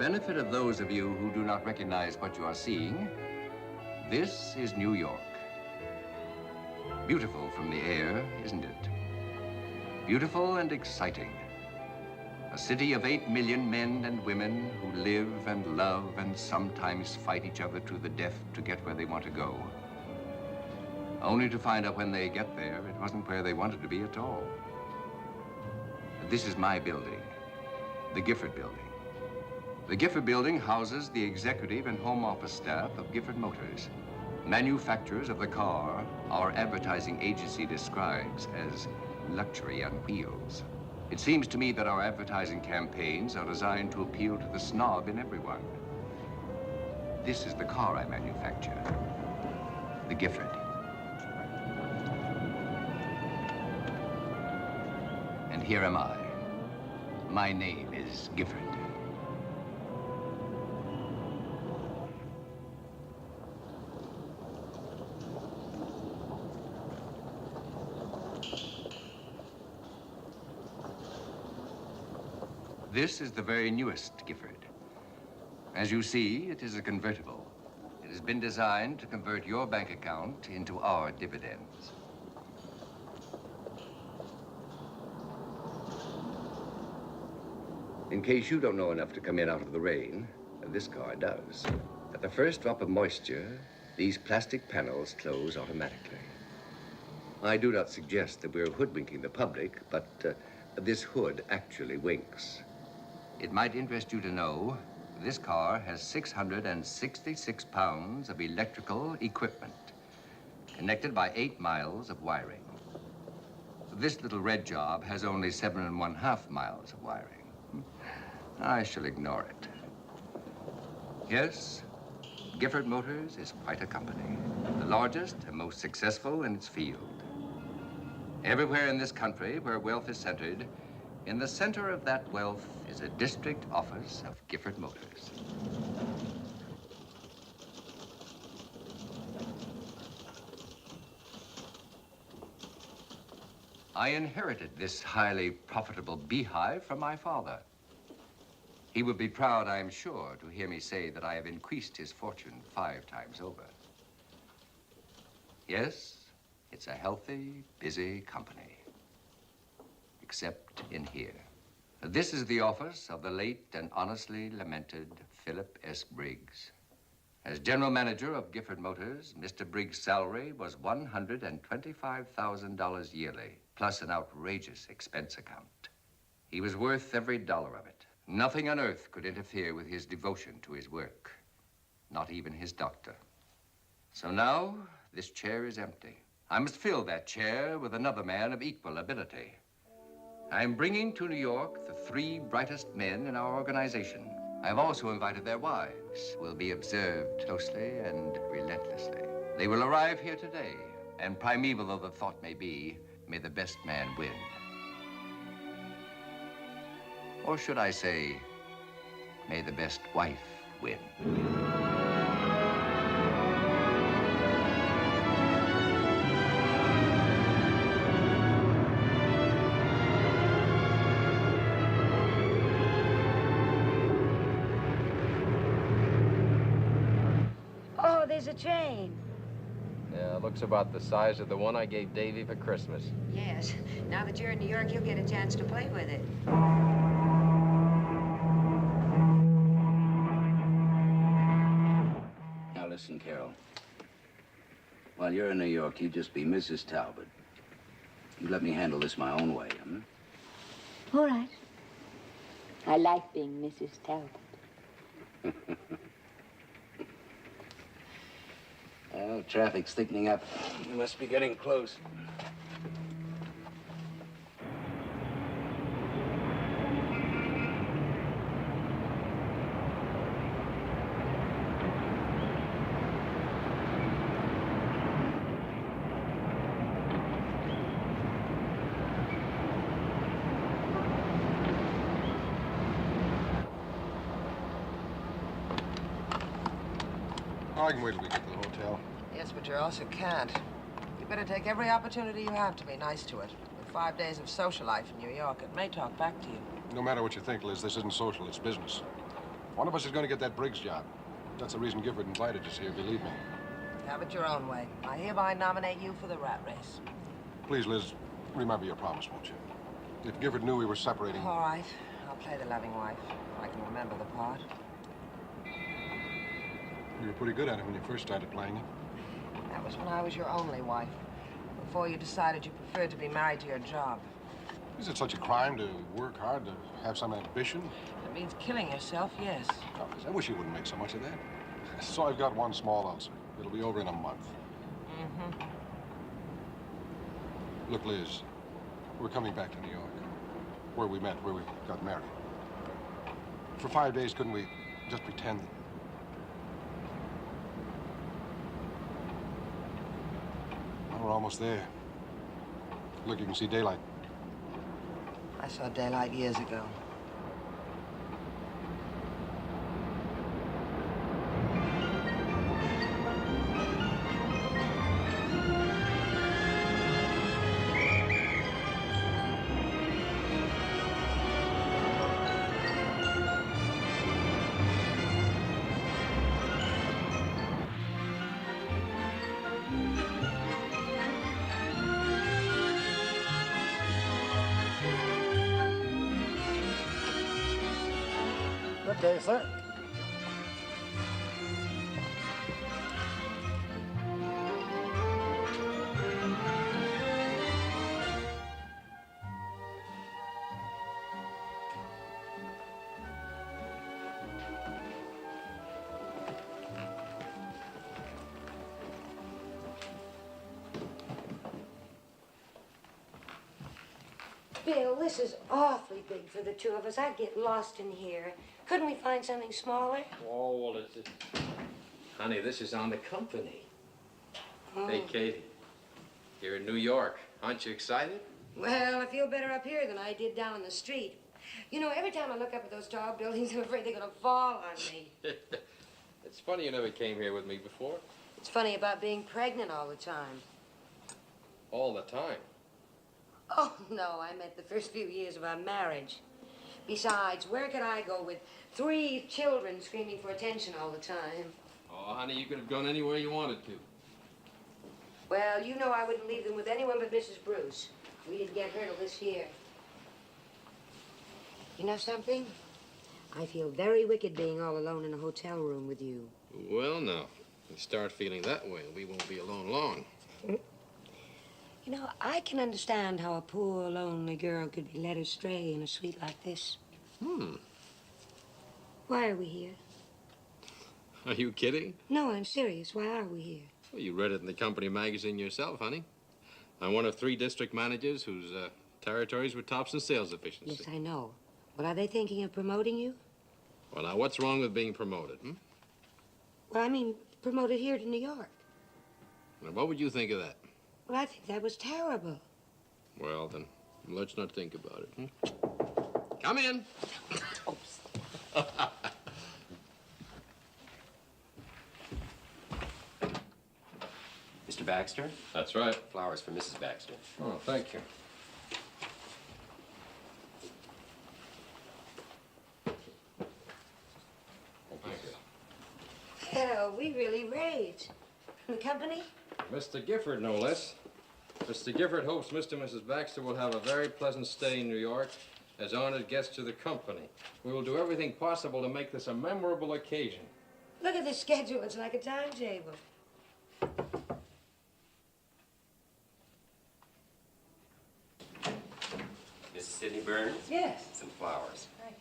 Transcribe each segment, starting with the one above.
benefit of those of you who do not recognize what you are seeing, this is New York. Beautiful from the air, isn't it? Beautiful and exciting. A city of 8 million men and women who live and love and sometimes fight each other to the death to get where they want to go. Only to find out when they get there, it wasn't where they wanted to be at all. This is my building, the Gifford Building. The Gifford Building houses the executive and home office staff of Gifford Motors, manufacturers of the car our advertising agency describes as luxury on wheels. It seems to me that our advertising campaigns are designed to appeal to the snob in everyone. This is the car I manufacture, the Gifford. And here am I. My name is Gifford. This is the very newest Gifford. As you see, it is a convertible. It has been designed to convert your bank account into our dividends. In case you don't know enough to come in out of the rain, this car does. At the first drop of moisture, these plastic panels close automatically. I do not suggest that we're hoodwinking the public, but this hood actually winks. It might interest you to know this car has 666 pounds of electrical equipment connected by 8 miles of wiring. This little red job has only 7½ miles of wiring. I shall ignore it. Yes, Gifford Motors is quite a company, the largest and most successful in its field. Everywhere in this country where wealth is centered, in the center of that wealth is a district office of Gifford Motors. I inherited this highly profitable beehive from my father. He would be proud, I am sure, to hear me say that I have increased his fortune 5 times over. Yes, it's a healthy, busy company. Except in here. This is the office of the late and honestly lamented Philip S. Briggs. As general manager of Gifford Motors, Mr. Briggs' salary was $125,000 yearly, plus an outrageous expense account. He was worth every dollar of it. Nothing on earth could interfere with his devotion to his work, not even his doctor. So now, this chair is empty. I must fill that chair with another man of equal ability. I'm bringing to New York the 3 brightest men in our organization. I've also invited their wives, who will be observed closely and relentlessly. They will arrive here today, and primeval though the thought may be, may the best man win. Or should I say, may the best wife win. Oh, there's a train. Yeah, it looks about the size of the one I gave Davy for Christmas. Yes. Now that you're in New York, you'll get a chance to play with it. Now listen, Carol. While you're in New York, you just be Mrs. Talbot. You let me handle this my own way, All right. I like being Mrs. Talbot. Well, traffic's thickening up. We must be getting close. I can wait till we get to the hotel. Yes, but you also can't. You better take every opportunity you have to be nice to it. With 5 days of social life in New York, it may talk back to you. No matter what you think, Liz, this isn't social, it's business. One of us is going to get that Briggs job. That's the reason Gifford invited us here, believe me. Have it your own way. I hereby nominate you for the rat race. Please, Liz, remember your promise, won't you? If Gifford knew we were separating... All right. I'll play the loving wife. If I can remember the part. You were pretty good at it when you first started playing it. That was when I was your only wife. Before you decided you preferred to be married to your job. Is it such a crime to work hard, to have some ambition? It means killing yourself, yes. Oh, Liz, I wish you wouldn't make so much of that. So I've got one small ulcer. It'll be over in a month. Mm-hmm. Look, Liz, we're coming back to New York, where we met, where we got married. For 5 days, couldn't we just pretend that... Well, we're almost there. Look, you can see daylight. I saw daylight years ago. Good day, sir. Bill, this is awfully big for the two of us. I'd get lost in here. Couldn't we find something smaller? Oh, well, it's... Honey, this is on the company. Oh. Hey, Katie. You're in New York. Aren't you excited? Well, I feel better up here than I did down on the street. You know, every time I look up at those tall buildings, I'm afraid they're going to fall on me. It's funny you never came here with me before. It's funny about being pregnant all the time. All the time. Oh, no, I meant the first few years of our marriage. Besides, where could I go with 3 children screaming for attention all the time? Oh, honey, you could have gone anywhere you wanted to. Well, you know I wouldn't leave them with anyone but Mrs. Bruce. We didn't get her till this year. You know something? I feel very wicked being all alone in a hotel room with you. Well, no. You start feeling that way, we won't be alone long. You know, I can understand how a poor, lonely girl could be led astray in a suite like this. Why are we here? Are you kidding? No, I'm serious. Why are we here? Well, you read it in the company magazine yourself, honey. I'm one of 3 district managers whose territories were tops in sales efficiency. Yes, I know. Well, are they thinking of promoting you? Well, now, what's wrong with being promoted, Well, I mean, promoted here to New York. Now, what would you think of that? Well, I think that was terrible. Well, then, let's not think about it, Come in. Mr. Baxter? That's right. Flowers for Mrs. Baxter. Oh, thank you. Hell, we really raved. The company? Mr. Gifford, no less. Mr. Gifford hopes Mr. and Mrs. Baxter will have a very pleasant stay in New York as honored guests of the company. We will do everything possible to make this a memorable occasion. Look at the schedule. It's like a timetable. Mrs. Sidney Burns? Yes. Some flowers. Thank you.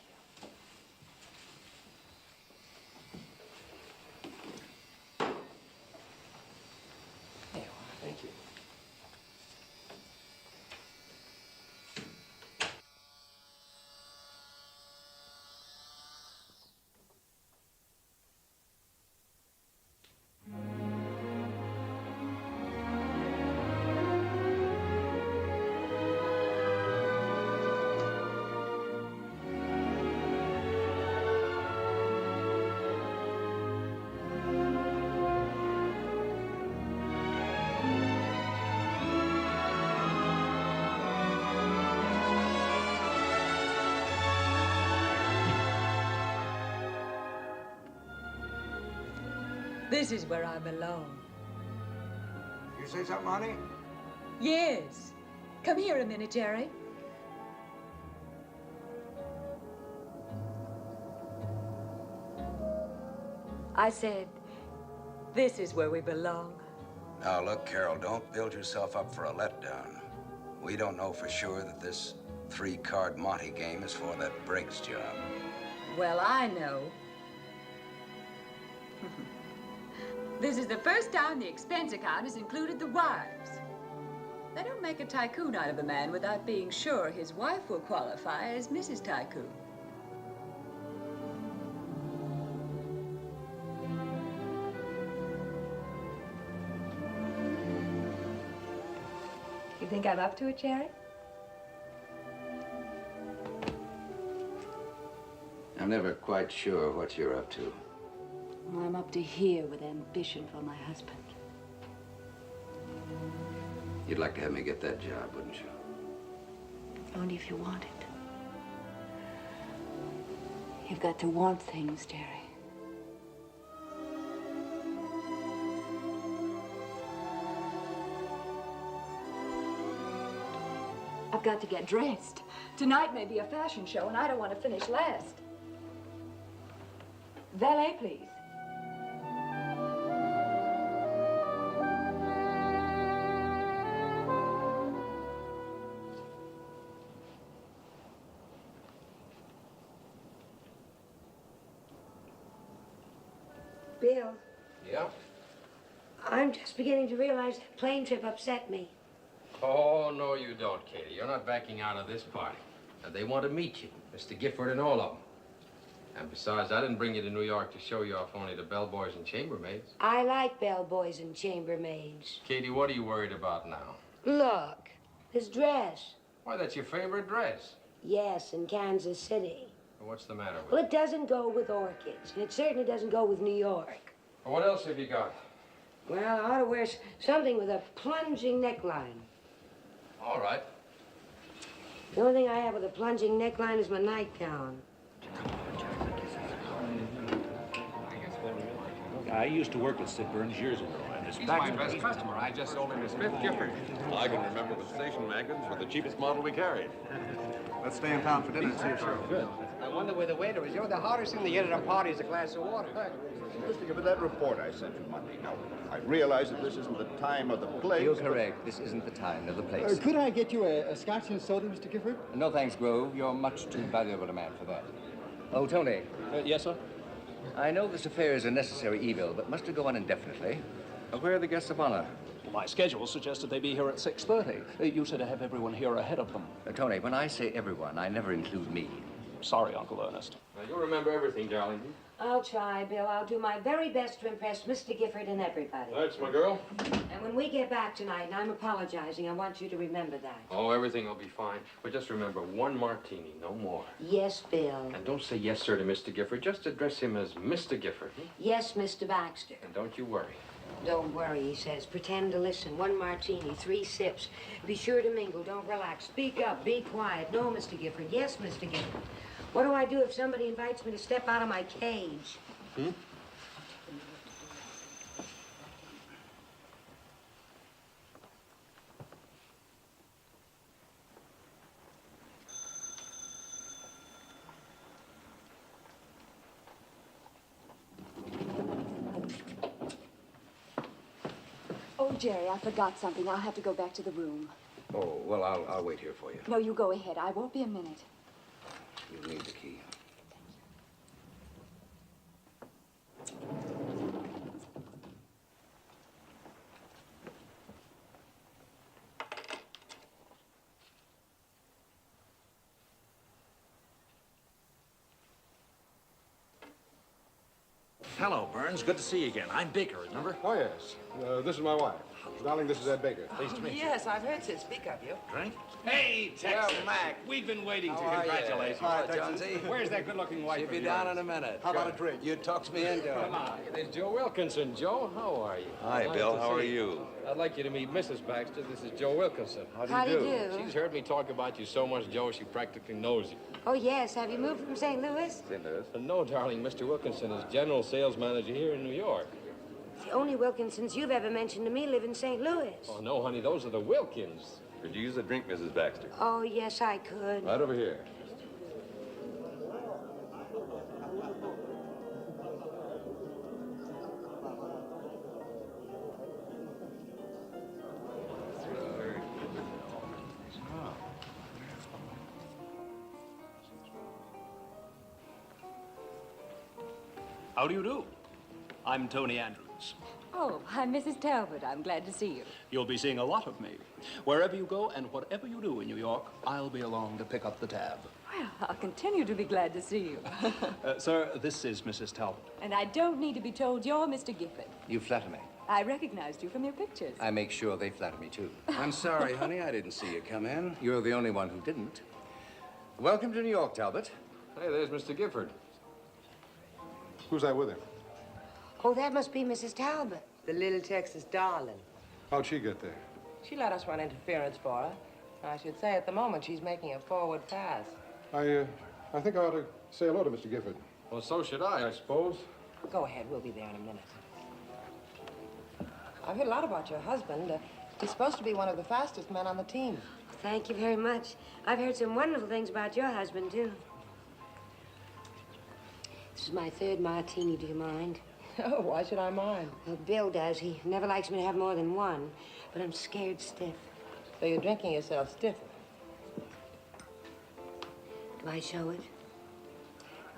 There you are. Thank you. This is where I belong. You say something, honey? Yes. Come here a minute, Jerry. I said, this is where we belong. Now, look, Carol, don't build yourself up for a letdown. We don't know for sure that this 3-card Monte game is for that Briggs job. Well, I know. This is the first time the expense account has included the wives. They don't make a tycoon out of a man without being sure his wife will qualify as Mrs. Tycoon. You think I'm up to it, Jerry? I'm never quite sure what you're up to. Well, I'm up to here with ambition for my husband. You'd like to have me get that job, wouldn't you? Only if you want it. You've got to want things, Jerry. I've got to get dressed. Tonight may be a fashion show, and I don't want to finish last. Valet, please. Bill, Yeah? I'm just beginning to realize that plane trip upset me. Oh, no, you don't, Katie. You're not backing out of this party. And they want to meet you, Mr. Gifford and all of them. And besides, I didn't bring you to New York to show you off only to bellboys and chambermaids. I like bellboys and chambermaids. Katie, what are you worried about now? Look, this dress. Why, that's your favorite dress. Yes, in Kansas City. Well, what's the matter with Well, it doesn't go with orchids, and it certainly doesn't go with New York. Well, what else have you got? Well, I ought to wear something with a plunging neckline. All right. The only thing I have with a plunging neckline is my nightgown. I used to work with Sid Burns years ago, and He's my best customer. I just sold him a Smith Gifford. I can remember the station wagons were the cheapest model we carried. Let's stay in town for dinner and see if so. Good. I wonder where the waiter is. You're the hardest thing to get at a party is a glass of water. Mr. Gifford, that report I sent you Monday. Now, I realize that this isn't the time or the place. You're correct. This isn't the time or the place. Could I get you a scotch and soda, Mr. Gifford? No thanks, Grove. You're much too valuable a man for that. Oh, Tony. Yes, sir? I know this affair is a necessary evil, but must it go on indefinitely? Where are the guests of honor? Well, my schedule suggested they be here at 6:30. You said to have everyone here ahead of them. Tony, when I say everyone, I never include me. Sorry, Uncle Ernest. Now, you'll remember everything, darling. I'll try, Bill. I'll do my very best to impress Mr. Gifford and everybody. That's my girl. And when we get back tonight, and I'm apologizing, I want you to remember that. Oh, everything will be fine. But just remember, one martini, no more. Yes, Bill. And don't say yes, sir, to Mr. Gifford. Just address him as Mr. Gifford. Yes, Mr. Baxter. And don't you worry. Don't worry, he says. Pretend to listen. 1 martini, 3 sips. Be sure to mingle. Don't relax. Speak up. Be quiet. No, Mr. Gifford. Yes, Mr. Gifford. What do I do if somebody invites me to step out of my cage? Oh, Jerry, I forgot something. I'll have to go back to the room. Oh, well, I'll wait here for you. No, you go ahead. I won't be a minute. You'll need the key. Hello, Burns. Good to see you again. I'm Baker, remember? Oh, yes. This is my wife. Darling, this is Ed Baker. Pleased to meet you. Yes, I've heard Sid speak of you. Drink? Hey, Texas. Mac. We've been waiting to How are congratulate you. Hi, Jonesy. Where's that good-looking wife? She'll be down in a minute. How about a drink? You talked me into it. Come on. There's Joe Wilkinson. Joe, how are you? Hi, Nice Bill. to How are see you? I'd like you to meet Mrs. Baxter. This is Joe Wilkinson. How do you do? She's heard me talk about you so much, Joe, she practically knows you. Oh, yes. Have you moved from St. Louis? St. Louis. No, darling, Mr. Wilkinson is general sales manager here in New York. The only Wilkinsons you've ever mentioned to me live in St. Louis. Oh, no, honey, those are the Wilkins. Could you use a drink, Mrs. Baxter? Oh, yes, I could. Right over here. How do you do? I'm Tony Andrews. Oh, I'm Mrs. Talbot. I'm glad to see you. You'll be seeing a lot of me. Wherever you go and whatever you do in New York, I'll be along to pick up the tab. Well, I'll continue to be glad to see you. Sir, this is Mrs. Talbot. And I don't need to be told you're Mr. Gifford. You flatter me. I recognized you from your pictures. I make sure they flatter me, too. I'm sorry, honey, I didn't see you come in. You're the only one who didn't. Welcome to New York, Talbot. Hey, there's Mr. Gifford. Who's that with him? Oh, that must be Mrs. Talbot. The little Texas darling. How'd she get there? She let us run interference for her. I should say at the moment she's making a forward pass. I think I ought to say hello to Mr. Gifford. Well, so should I suppose. Go ahead, we'll be there in a minute. I've heard a lot about your husband. He's supposed to be one of the fastest men on the team. Thank you very much. I've heard some wonderful things about your husband, too. This is my third martini. Do you mind? Oh, why should I mind? Well, Bill does. He never likes me to have more than one, but I'm scared stiff. So you're drinking yourself stiffer. Do I show it?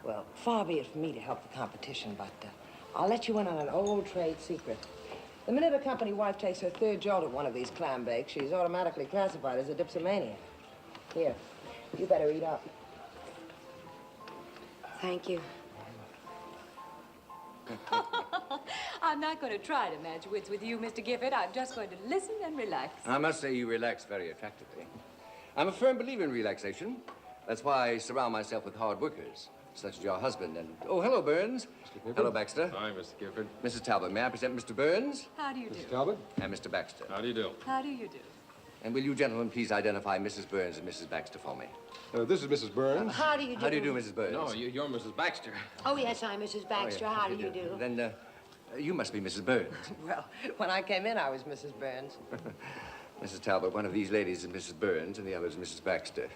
Well, far be it from me to help the competition, but I'll let you in on an old trade secret. The minute a company wife takes her third jolt at one of these clam bakes, she's automatically classified as a dipsomaniac. Here, you better eat up. Thank you. I'm not going to try to match wits with you, Mr. Gifford. I'm just going to listen and relax. I must say you relax very attractively. I'm a firm believer in relaxation. That's why I surround myself with hard workers, such as your husband and... Oh, hello, Burns. Hello, Baxter. Hi, Mr. Gifford. Mrs. Talbot, may I present Mr. Burns? How do you do? Mrs. Talbot? And Mr. Baxter. How do you do? How do you do? And will you gentlemen please identify Mrs. Burns and Mrs. Baxter for me? This is Mrs. Burns. How do you do? How do you do, Mrs. Burns? No, you're Mrs. Baxter. Oh, yes, I'm Mrs. Baxter. Oh, yeah. How do you do? Then, you must be Mrs. Burns. Well, when I came in, I was Mrs. Burns. Mrs. Talbot, one of these ladies is Mrs. Burns and the other is Mrs. Baxter.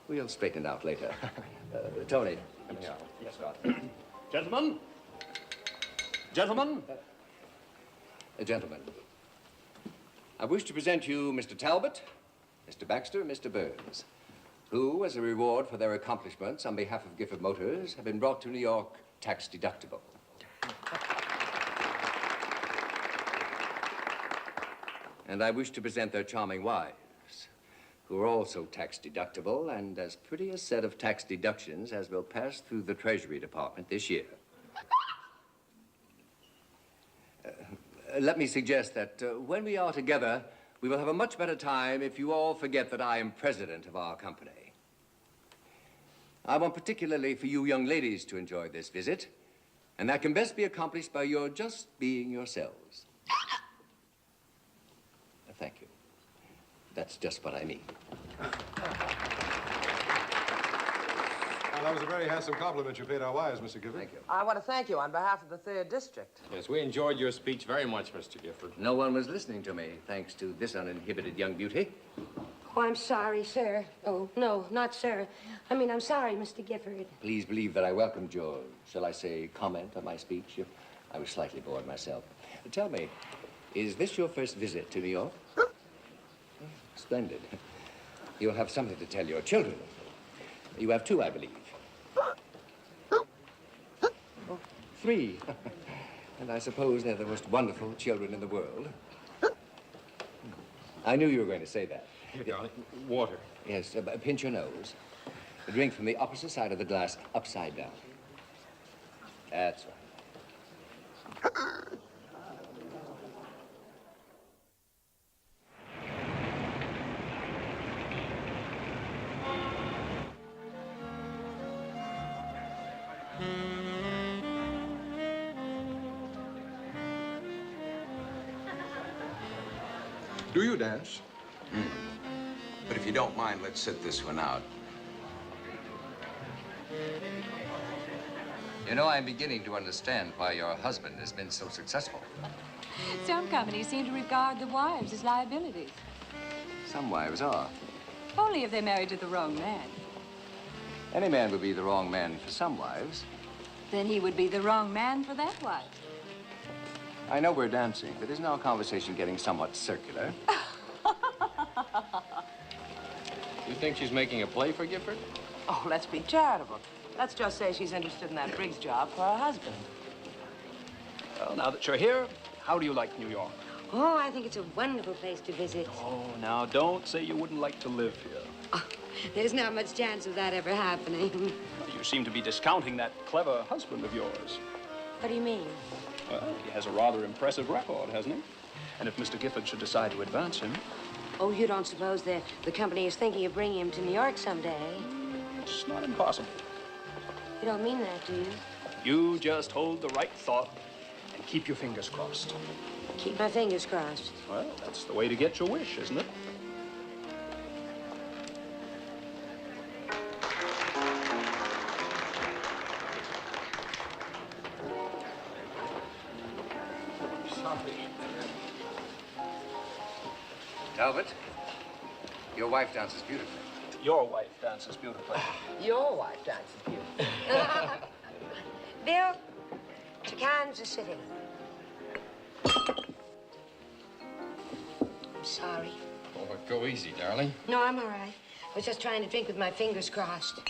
We'll straighten it out later. Tony, come here. Yes, Scott. Gentlemen? Gentlemen? Gentlemen, I wish to present you Mr. Talbot, Mr. Baxter, and Mr. Burns, who, as a reward for their accomplishments on behalf of Gifford Motors, have been brought to New York tax deductible. And I wish to present their charming wives, who are also tax deductible and as pretty a set of tax deductions as will pass through the Treasury Department this year. Let me suggest that when we are together, we will have a much better time if you all forget that I am president of our company. I want particularly for you young ladies to enjoy this visit, and that can best be accomplished by your just being yourselves. Thank you. That's just what I mean. Well, that was a very handsome compliment you paid our wives, Mr. Gifford. Thank you. I want to thank you on behalf of the 3rd District. Yes, we enjoyed your speech very much, Mr. Gifford. No one was listening to me, thanks to this uninhibited young beauty. Oh, I'm sorry, sir. Oh, no, not sir. I mean, I'm sorry, Mr. Gifford. Please believe that I welcomed your, shall I say, comment on my speech. I was slightly bored myself. Tell me, is this your first visit to New York? Splendid. You'll have something to tell your children. You have 2, I believe. Oh, 3. And I suppose they're the most wonderful children in the world. I knew you were going to say that. Here, darling. Water. Yes, pinch your nose. Drink from the opposite side of the glass, upside down. That's right. Do you dance? But if you don't mind, let's sit this one out. You know, I'm beginning to understand why your husband has been so successful. Some companies seem to regard the wives as liabilities. Some wives are. Only if they're married to the wrong man. Any man would be the wrong man for some wives. Then he would be the wrong man for that wife. I know we're dancing, but isn't our conversation getting somewhat circular? You think she's making a play for Gifford? Oh, let's be charitable. Let's just say she's interested in that Briggs job for her husband. Well, now that you're here, how do you like New York? Oh, I think it's a wonderful place to visit. Oh, now don't say you wouldn't like to live here. Oh, there's not much chance of that ever happening. You seem to be discounting that clever husband of yours. What do you mean? Well, he has a rather impressive record, hasn't he? And if Mr. Gifford should decide to advance him... Oh, you don't suppose the company is thinking of bringing him to New York someday? It's not impossible. You don't mean that, do you? You just hold the right thought and keep your fingers crossed. Keep my fingers crossed. Well, that's the way to get your wish, isn't it? Talbot, your wife dances beautifully. Your wife dances beautifully. Your wife dances beautifully. Bill, to Kansas City. I'm sorry. Oh, but go easy, darling. No, I'm all right. I was just trying to drink with my fingers crossed.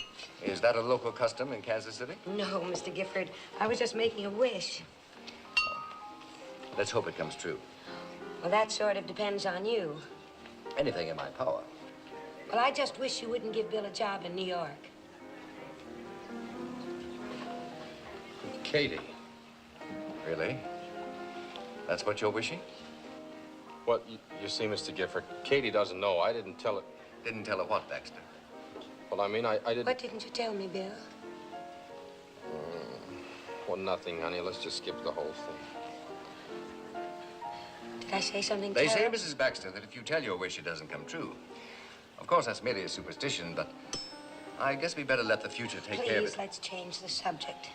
Is that a local custom in Kansas City? No, Mr. Gifford. I was just making a wish. Let's hope it comes true. Well, that sort of depends on you. Anything in my power. Well, I just wish you wouldn't give Bill a job in New York. Katie. Really? That's what you're wishing? Well, you see, Mr. Gifford, Katie doesn't know. I didn't tell her. Didn't tell her what, Baxter? Well, I mean, I didn't... What didn't you tell me, Bill? Well, nothing, honey. Let's just skip the whole thing. Did I say something They say, terrible? Mrs. Baxter, that if you tell your wish, it doesn't come true. Of course, that's merely a superstition, but I guess we better let the future take care of Please, it. let's change the subject.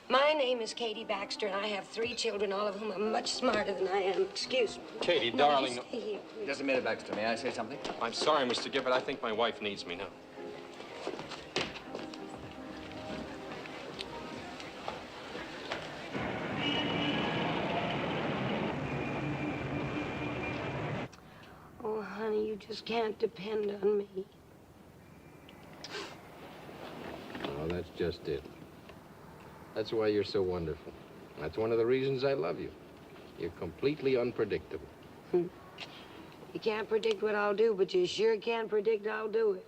My name is Katie Baxter, and I have 3 children, all of whom are much smarter than I am. Excuse me. Katie, No, darling. you stay here, please. Just a minute, Baxter. May I say something? I'm sorry, Mr. Gifford. I think my wife needs me now. Oh, honey, you just can't depend on me. Well, that's just it. That's why you're so wonderful. That's one of the reasons I love you. You're completely unpredictable. You can't predict what I'll do, but you sure can predict I'll do it.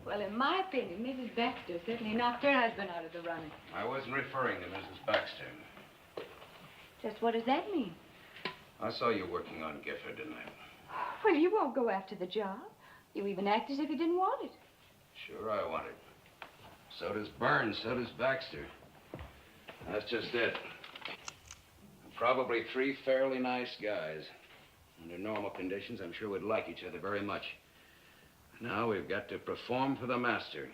Well, in my opinion, Mrs. Baxter certainly knocked her husband out of the running. I wasn't referring to Mrs. Baxter. Just what does that mean? I saw you working on Gifford tonight. Well, you won't go after the job. You even act as if you didn't want it. Sure I want it. So does Burns, so does Baxter. That's just it. Probably 3 fairly nice guys. Under normal conditions, I'm sure we'd like each other very much. Now we've got to perform for the master.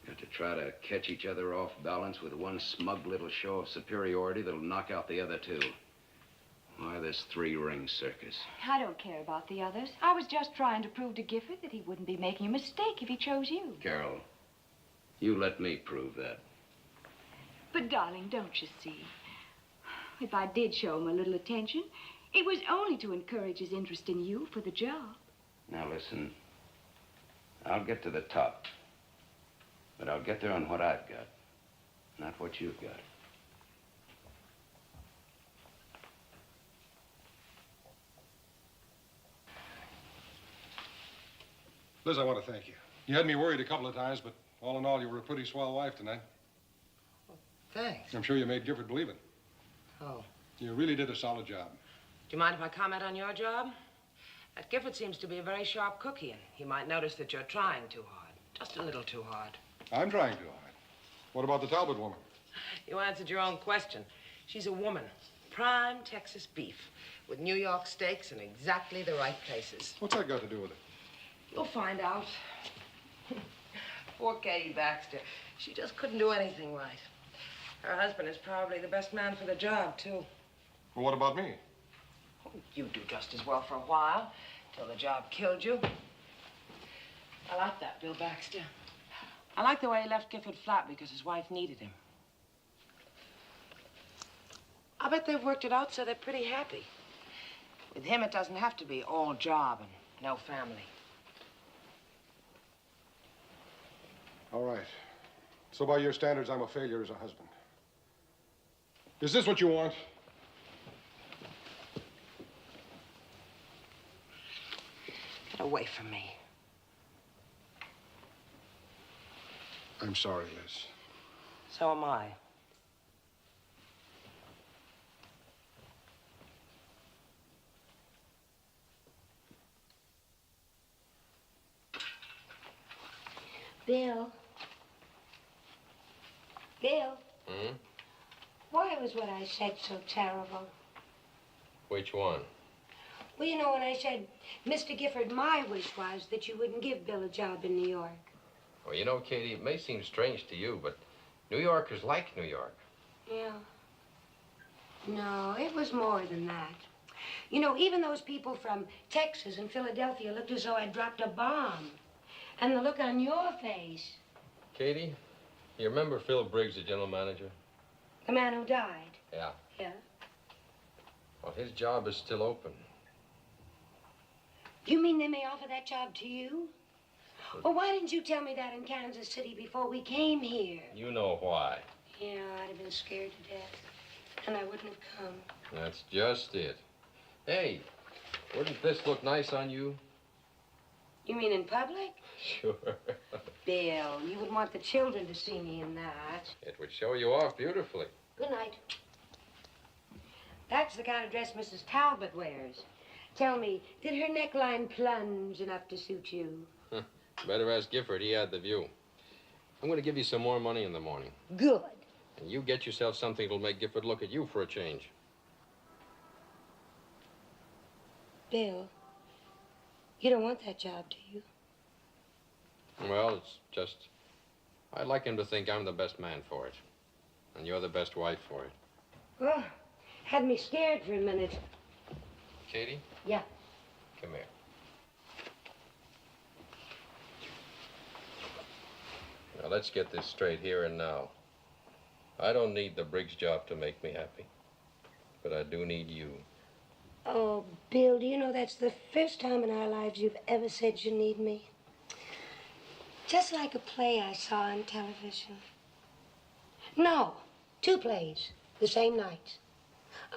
Got to try to catch each other off balance with one smug little show of superiority that'll knock out the other 2. Why, this 3-ring circus? I don't care about the others. I was just trying to prove to Gifford that he wouldn't be making a mistake if he chose you. Carol, you let me prove that. But, darling, don't you see? If I did show him a little attention, it was only to encourage his interest in you for the job. Now listen, I'll get to the top, but I'll get there on what I've got, not what you've got. Liz, I want to thank you. You had me worried a couple of times, but all in all, you were a pretty swell wife tonight. Thanks. I'm sure you made Gifford believe it. Oh. You really did a solid job. Do you mind if I comment on your job? That Gifford seems to be a very sharp cookie, and he might notice that you're trying too hard. Just a little too hard. I'm trying too hard. What about the Talbot woman? You answered your own question. She's a woman. Prime Texas beef, with New York steaks in exactly the right places. What's that got to do with it? You'll find out. Poor Katie Baxter. She just couldn't do anything right. Her husband is probably the best man for the job, too. Well, what about me? You'd do just as well for a while, till the job killed you. I like that, Bill Baxter. I like the way he left Gifford flat because his wife needed him. I bet they've worked it out so they're pretty happy. With him, it doesn't have to be all job and no family. All right. So by your standards, I'm a failure as a husband. Is this what you want? Get away from me. I'm sorry, Liz. So am I. Bill. Bill. Hmm? Why was what I said so terrible? Which one? Well, you know, when I said, Mr. Gifford, my wish was that you wouldn't give Bill a job in New York. Well, you know, Katie, it may seem strange to you, but New Yorkers like New York. Yeah. No, it was more than that. You know, even those people from Texas and Philadelphia looked as though I'd dropped a bomb. And the look on your face. Katie, you remember Phil Briggs, the general manager? The man who died. Yeah. Yeah. Well, his job is still open. You mean they may offer that job to you? Well, why didn't you tell me that in Kansas City before we came here? You know why. Yeah, I'd have been scared to death. And I wouldn't have come. That's just it. Hey, wouldn't this look nice on you? You mean in public? Sure. Bill, you would want the children to see me in that. It would show you off beautifully. Good night. That's the kind of dress Mrs. Talbot wears. Tell me, did her neckline plunge enough to suit you? Better ask Gifford. He had the view. I'm going to give you some more money in the morning. Good. And you get yourself something that'll make Gifford look at you for a change. Bill, you don't want that job, do you? Well, it's just, I'd like him to think I'm the best man for it. And you're the best wife for it. Well, had me scared for a minute. Katie? Yeah. Come here. Now, let's get this straight here and now. I don't need the Briggs job to make me happy. But I do need you. Oh, Bill, do you know that's the first time in our lives you've ever said you need me? Just like a play I saw on television. No, 2 plays, the same night.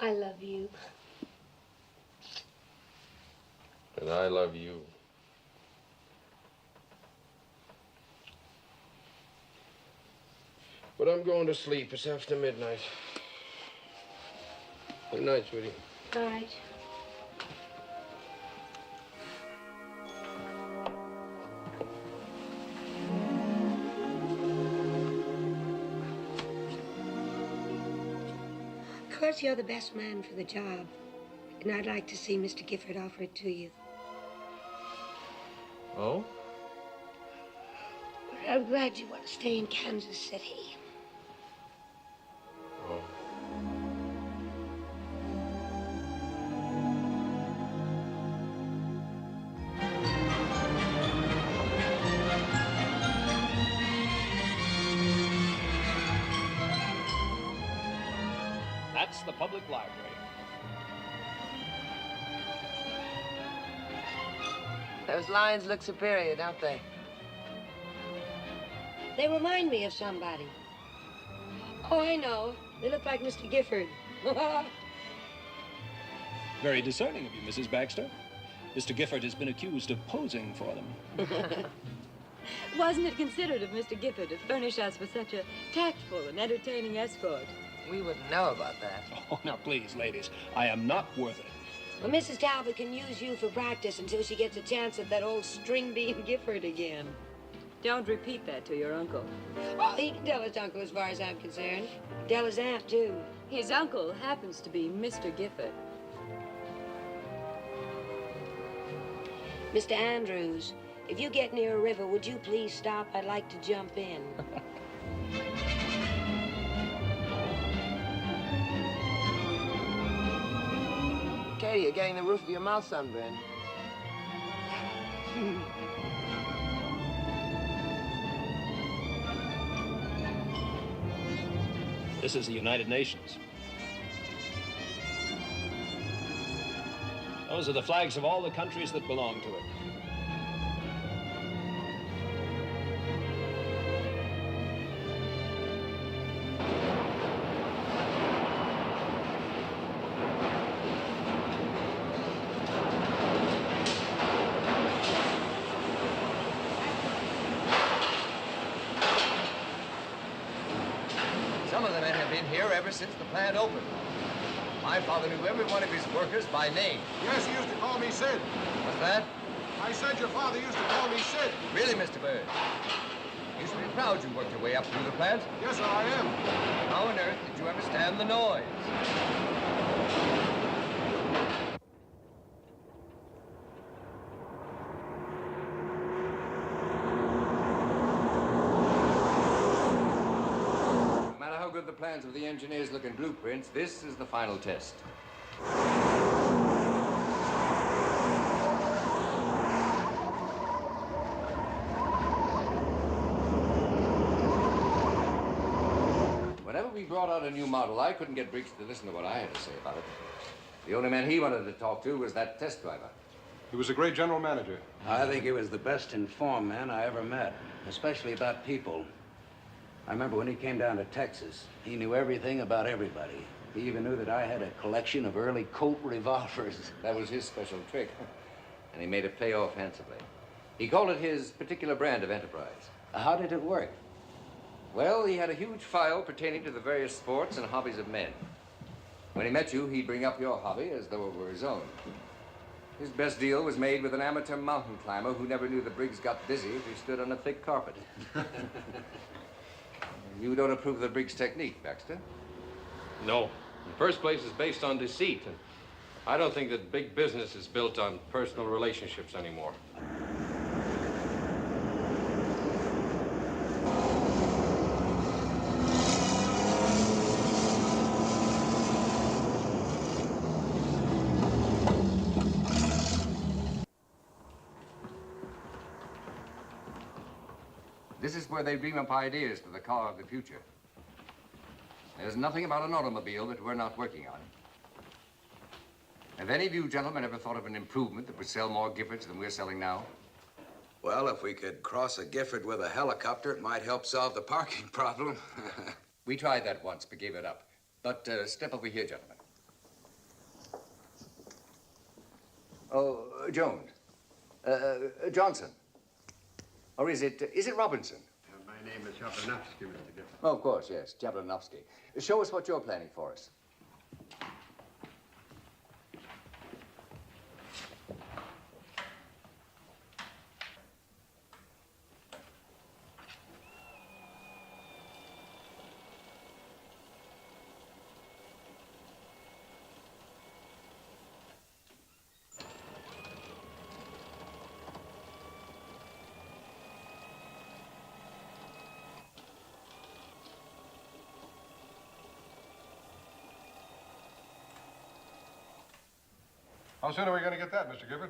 I love you. And I love you. But I'm going to sleep. It's after midnight. Good night, sweetie. All right. Of course, you're the best man for the job. And I'd like to see Mr. Gifford offer it to you. Oh? But I'm glad you want to stay in Kansas City. Oh. That's the public library. Those lions look superior, don't they? They remind me of somebody. Oh, I know. They look like Mr. Gifford. Very discerning of you, Mrs. Baxter. Mr. Gifford has been accused of posing for them. Wasn't it considerate of Mr. Gifford to furnish us with such a tactful and entertaining escort? We wouldn't know about that. Oh, now, please, ladies, I am not worth it. Well, Mrs. Talbot can use you for practice until she gets a chance at that old string bean Gifford again. Don't repeat that to your uncle. Oh, he can tell his uncle as far as I'm concerned. Tell his aunt, too. His uncle happens to be Mr. Gifford. Mr. Andrews, If you get near a river, would you please stop? I'd like to jump in. Katie, you're getting the roof of your mouth sunburned. This is the United Nations. Those are the flags of all the countries that belong to it. Some of the men have been here ever since the plant opened. My father knew every one of his workers by name. Yes, he used to call me Sid. What's that? I said your father used to call me Sid. Really, Mr. Bird? You should be proud you worked your way up through the plant. Yes, sir, I am. How on earth did you ever stand the noise? No matter how good the plans of the engineers look in blueprints, this is the final test. Whenever we brought out a new model, I couldn't get Briggs to listen to what I had to say about it. The only man he wanted to talk to was that test driver. He was a great general manager. I think he was the best informed man I ever met, especially about people. I remember when he came down to Texas, he knew everything about everybody. He even knew that I had a collection of early Colt revolvers. That was his special trick, and he made it pay off handsomely. He called it his particular brand of enterprise. How did it work? Well, he had a huge file pertaining to the various sports and hobbies of men. When he met you, he'd bring up your hobby as though it were his own. His best deal was made with an amateur mountain climber who never knew the Briggs got dizzy if he stood on a thick carpet. You don't approve of the Briggs technique, Baxter? No. In the first place, it's based on deceit. And I don't think that big business is built on personal relationships anymore. This is where they dream up ideas for the car of the future. There's nothing about an automobile that we're not working on. Have any of you gentlemen ever thought of an improvement that would sell more Giffords than we're selling now? Well, if we could cross a Gifford with a helicopter, it might help solve the parking problem. We tried that once, but gave it up. But step over here, gentlemen. Oh, Jones. Johnson. Or is it Robinson? My name is Jablonowski, Mr. Gifford. Oh, of course, yes, Jablonowski. Show us what you're planning for us. How soon are we going to get that, Mr. Gifford?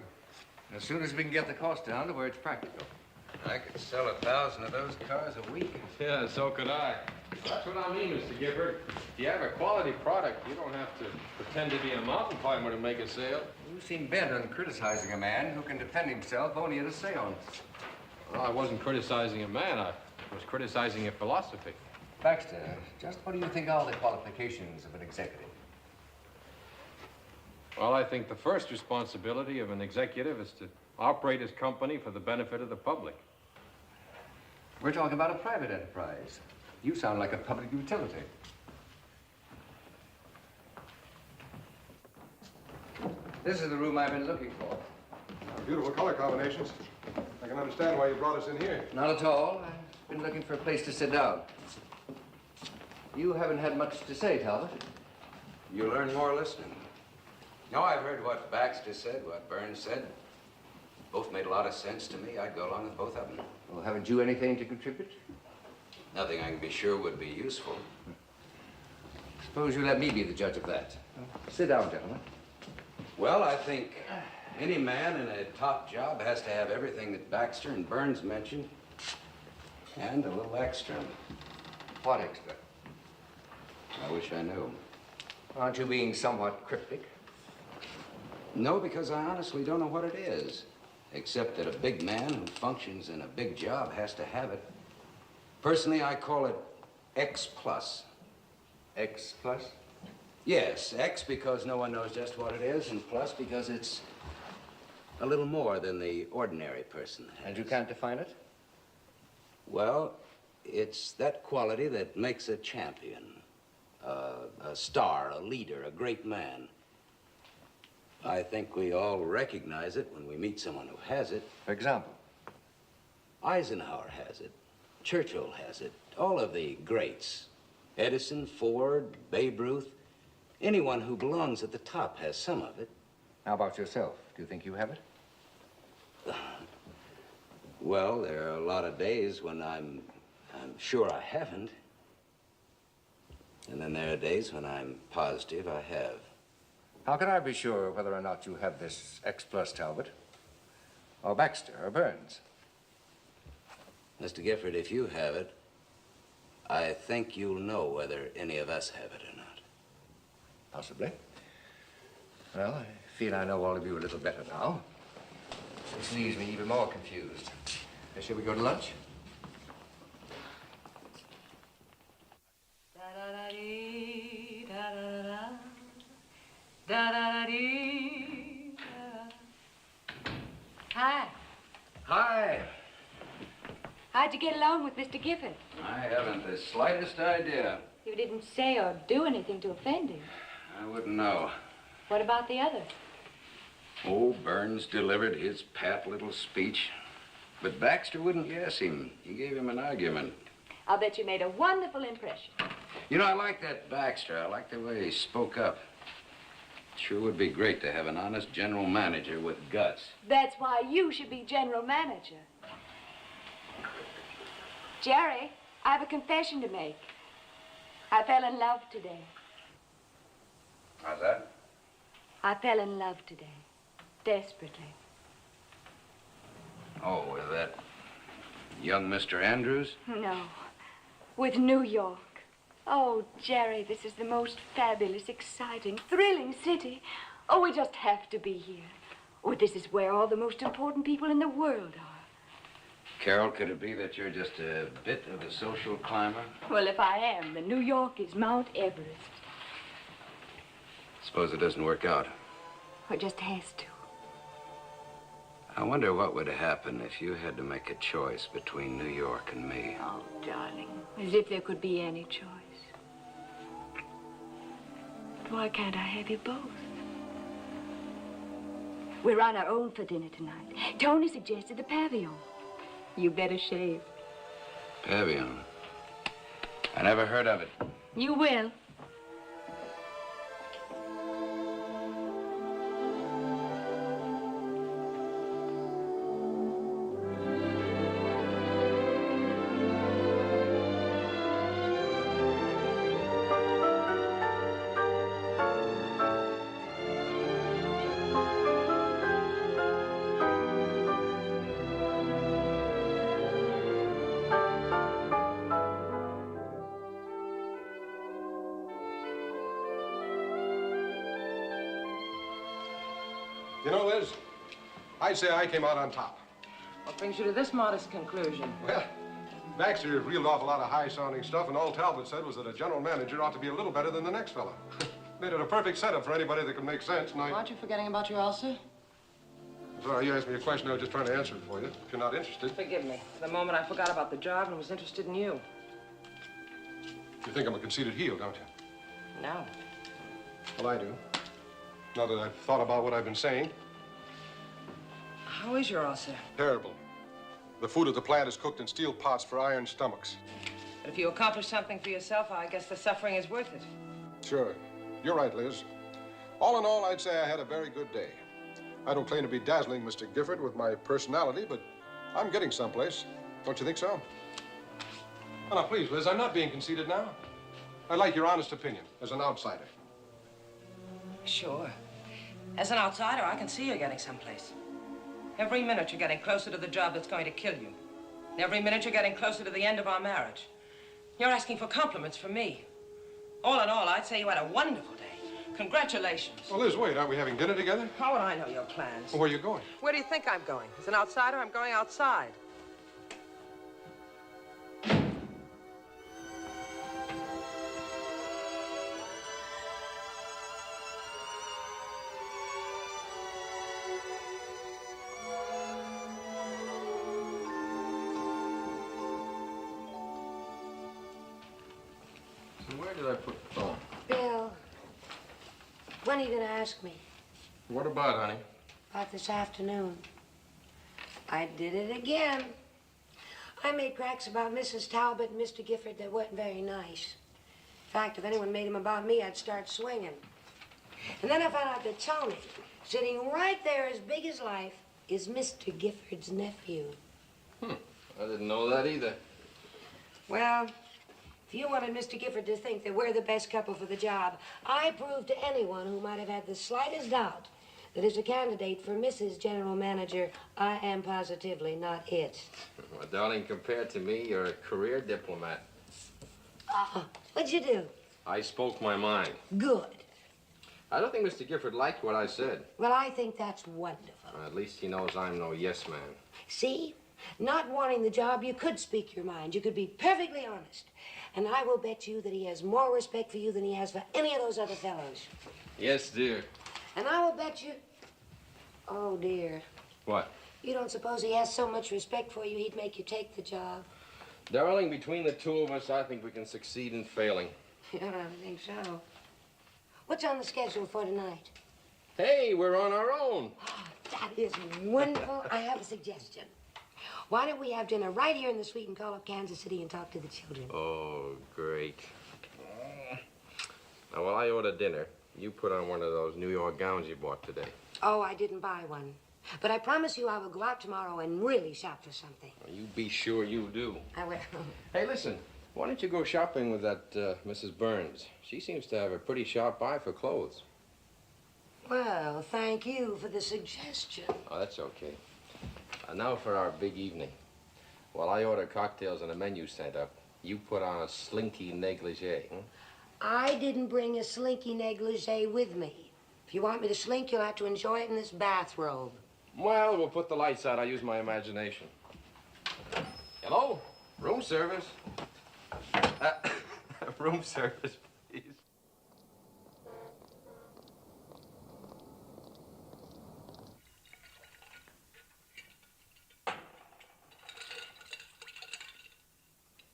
As soon as we can get the cost down to where it's practical. I could sell 1,000 of those cars a week. Yeah, so could I. That's what I mean, Mr. Gifford. If you have a quality product, you don't have to pretend to be a mountain climber to make a sale. You seem bent on criticizing a man who can defend himself only at a seance. Well, I wasn't criticizing a man. I was criticizing a philosophy. Baxter, just what do you think are the qualifications of an executive? Well, I think the first responsibility of an executive is to operate his company for the benefit of the public. We're talking about a private enterprise. You sound like a public utility. This is the room I've been looking for. Beautiful color combinations. I can understand why you brought us in here. Not at all. I've been looking for a place to sit down. You haven't had much to say, Talbot. You learn more listening. No, I've heard what Baxter said, what Burns said. Both made a lot of sense to me. I'd go along with both of them. Well, haven't you anything to contribute? Nothing I can be sure would be useful. Suppose you let me be the judge of that. Sit down, gentlemen. Well, I think any man in a top job has to have everything that Baxter and Burns mentioned, and a little extra. What extra? I wish I knew. Aren't you being somewhat cryptic? No, because I honestly don't know what it is, except that a big man who functions in a big job has to have it. Personally, I call it X+. X plus? Yes, X because no one knows just what it is, and plus because it's a little more than the ordinary person. And you can't define it? Well, it's that quality that makes a champion, a star, a leader, a great man. I think we all recognize it when we meet someone who has it. For example? Eisenhower has it. Churchill has it. All of the greats. Edison, Ford, Babe Ruth. Anyone who belongs at the top has some of it. How about yourself? Do you think you have it? Well, there are a lot of days when I'm sure I haven't. And then there are days when I'm positive I have. How can I be sure whether or not you have this X plus, Talbot? Or Baxter, or Burns? Mr. Gifford, if you have it, I think you'll know whether any of us have it or not. Possibly. Well, I feel I know all of you a little better now. This leaves me even more confused. Shall we go to lunch? Hi. Hi. How'd you get along with Mr. Gifford? I haven't the slightest idea. You didn't say or do anything to offend him. I wouldn't know. What about the other? Oh, Burns delivered his pat little speech. But Baxter wouldn't guess him. He gave him an argument. I'll bet you made a wonderful impression. You know, I like that Baxter. I like the way he spoke up. Sure would be great to have an honest general manager with guts. That's why you should be general manager. Jerry, I have a confession to make. I fell in love today. How's that? I fell in love today. Desperately. Oh, with that young Mr. Andrews? No. With New York. Oh, Jerry, this is the most fabulous, exciting, thrilling city. Oh, we just have to be here. Oh, this is where all the most important people in the world are. Carol, could it be that you're just a bit of a social climber? Well, if I am, then New York is Mount Everest. Suppose it doesn't work out. It just has to. I wonder what would happen if you had to make a choice between New York and me. Oh, darling, as if there could be any choice. But why can't I have you both? We're on our own for dinner tonight. Tony suggested the Pavillon. You better shave. Pavillon? I never heard of it. You will. You know, Liz, I'd say I came out on top. What brings you to this modest conclusion? Well, Baxter reeled off a lot of high-sounding stuff, and all Talbot said was that a general manager ought to be a little better than the next fella. Made it a perfect setup for anybody that could make sense, and Aren't you forgetting about your ulcer? Sorry, you asked me a question. I was just trying to answer it for you. If you're not interested. Forgive me. For the moment, I forgot about the job and was interested in you. You think I'm a conceited heel, don't you? No. Well, I do. Now that I've thought about what I've been saying. How is your ulcer? Terrible. The food at the plant is cooked in steel pots for iron stomachs. But if you accomplish something for yourself, I guess the suffering is worth it. Sure. You're right, Liz. All in all, I'd say I had a very good day. I don't claim to be dazzling Mr. Gifford with my personality, but I'm getting someplace. Don't you think so? Oh, now, please, Liz, I'm not being conceited now. I like your honest opinion as an outsider. Sure. As an outsider, I can see you're getting someplace. Every minute you're getting closer to the job that's going to kill you. Every minute you're getting closer to the end of our marriage. You're asking for compliments from me. All in all, I'd say you had a wonderful day. Congratulations. Well, Liz, wait, aren't we having dinner together? How would I know your plans? Well, where are you going? Where do you think I'm going? As an outsider, I'm going outside. Where did I put the phone? Bill, when are you going to ask me? What about, honey? About this afternoon. I did it again. I made cracks about Mrs. Talbot and Mr. Gifford that weren't very nice. In fact, if anyone made them about me, I'd start swinging. And then I found out that Tony, sitting right there as big as life, is Mr. Gifford's nephew. I didn't know that either. Well, if you wanted Mr. Gifford to think that we're the best couple for the job, I proved to anyone who might have had the slightest doubt that as a candidate for Mrs. General Manager, I am positively not it. Well, darling, compared to me, you're a career diplomat. What'd you do? I spoke my mind. Good. I don't think Mr. Gifford liked what I said. Well, I think that's wonderful. At least he knows I'm no yes man. See? Not wanting the job, you could speak your mind. You could be perfectly honest. And I will bet you that he has more respect for you than he has for any of those other fellows. Yes, dear. And I will bet you... Oh, dear. What? You don't suppose he has so much respect for you he'd make you take the job? Darling, between the two of us, I think we can succeed in failing. Yeah, I think so. What's on the schedule for tonight? Hey, we're on our own. That is wonderful. I have a suggestion. Why don't we have dinner right here in the suite and call up Kansas City and talk to the children? Oh, great. Now, while I order dinner, you put on one of those New York gowns you bought today. Oh, I didn't buy one. But I promise you I will go out tomorrow and really shop for something. Well, you be sure you do. I will. Hey, listen, why don't you go shopping with that Mrs. Burns? She seems to have a pretty sharp eye for clothes. Well, thank you for the suggestion. Oh, that's okay. Now for our big evening. While I order cocktails and a menu sent up, you put on a slinky negligee. I didn't bring a slinky negligee with me. If you want me to slink, you'll have to enjoy it in this bathrobe. Well, we'll put the lights out. I'll use my imagination. Hello? Room service. Room service, please.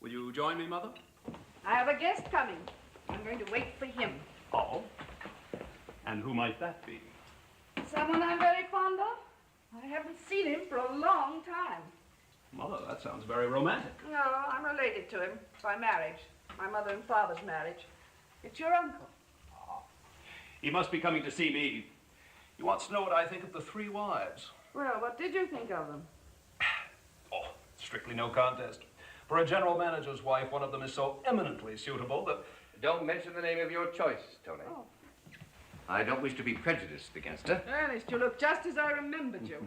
Will you join me, Mother? I have a guest coming. I'm going to wait for him. Oh? And who might that be? Someone I'm very fond of. I haven't seen him for a long time. Mother, that sounds very romantic. No, I'm related to him by marriage. My mother and father's marriage. It's your uncle. He must be coming to see me. He wants to know what I think of the three wives. Well, what did you think of them? Oh, strictly no contest. For a general manager's wife, one of them is so eminently suitable that... Don't mention the name of your choice, Tony. Oh. I don't wish to be prejudiced against her. Ernest, you look just as I remembered you.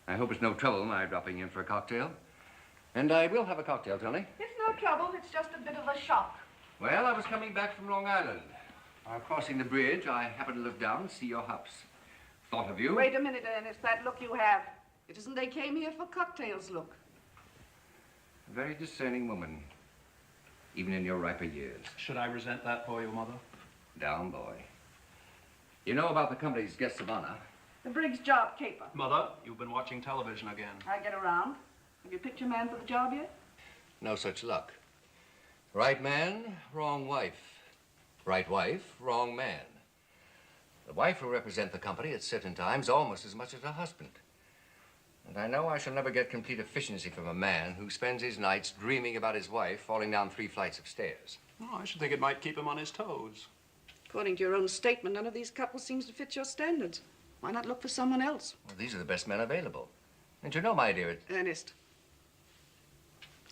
I hope it's no trouble my dropping in for a cocktail. And I will have a cocktail, Tony. It's no trouble. It's just a bit of a shock. Well, I was coming back from Long Island. While crossing the bridge, I happened to look down and see your house. Thought of you. Wait a minute, Ernest. That look you have. It isn't they came here for cocktails look. A very discerning woman, even in your riper years. Should I resent that for you, Mother? Down, boy. You know about the company's guests of honor? The Briggs job caper. Mother, you've been watching television again. I get around. Have you picked your man for the job yet? No such luck. Right man, wrong wife. Right wife, wrong man. The wife will represent the company at certain times almost as much as her husband. And I know I shall never get complete efficiency from a man who spends his nights dreaming about his wife falling down 3 flights of stairs. Oh, I should think it might keep him on his toes. According to your own statement, none of these couples seems to fit your standards. Why not look for someone else? Well, these are the best men available. And you know, my dear, Ernest,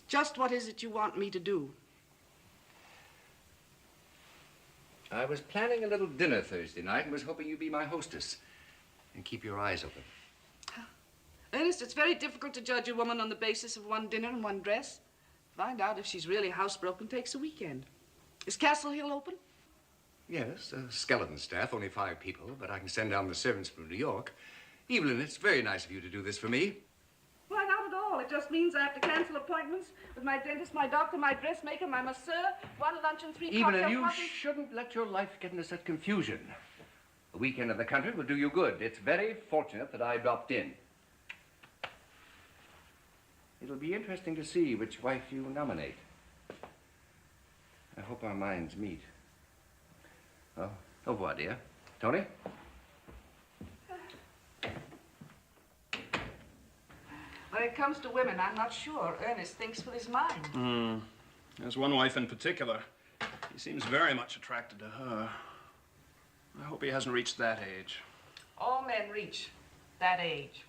just what is it you want me to do? I was planning a little dinner Thursday night and was hoping you'd be my hostess. And keep your eyes open. Ernest, it's very difficult to judge a woman on the basis of one dinner and one dress. Find out if she's really housebroken takes a weekend. Is Castle Hill open? Yes, a skeleton staff, only 5 people, but I can send down the servants from New York. Evelyn, it's very nice of you to do this for me. Why, not at all. It just means I have to cancel appointments with my dentist, my doctor, my dressmaker, my masseur, 1 lunch and 3 cocktail Evelyn, you parties. shouldn't let your life get into such confusion. A weekend in the country will do you good. It's very fortunate that I dropped in. It'll be interesting to see which wife you nominate. I hope our minds meet. Oh, au revoir, dear. Tony? When it comes to women, I'm not sure Ernest thinks with his mind. There's one wife in particular. He seems very much attracted to her. I hope he hasn't reached that age. All men reach that age.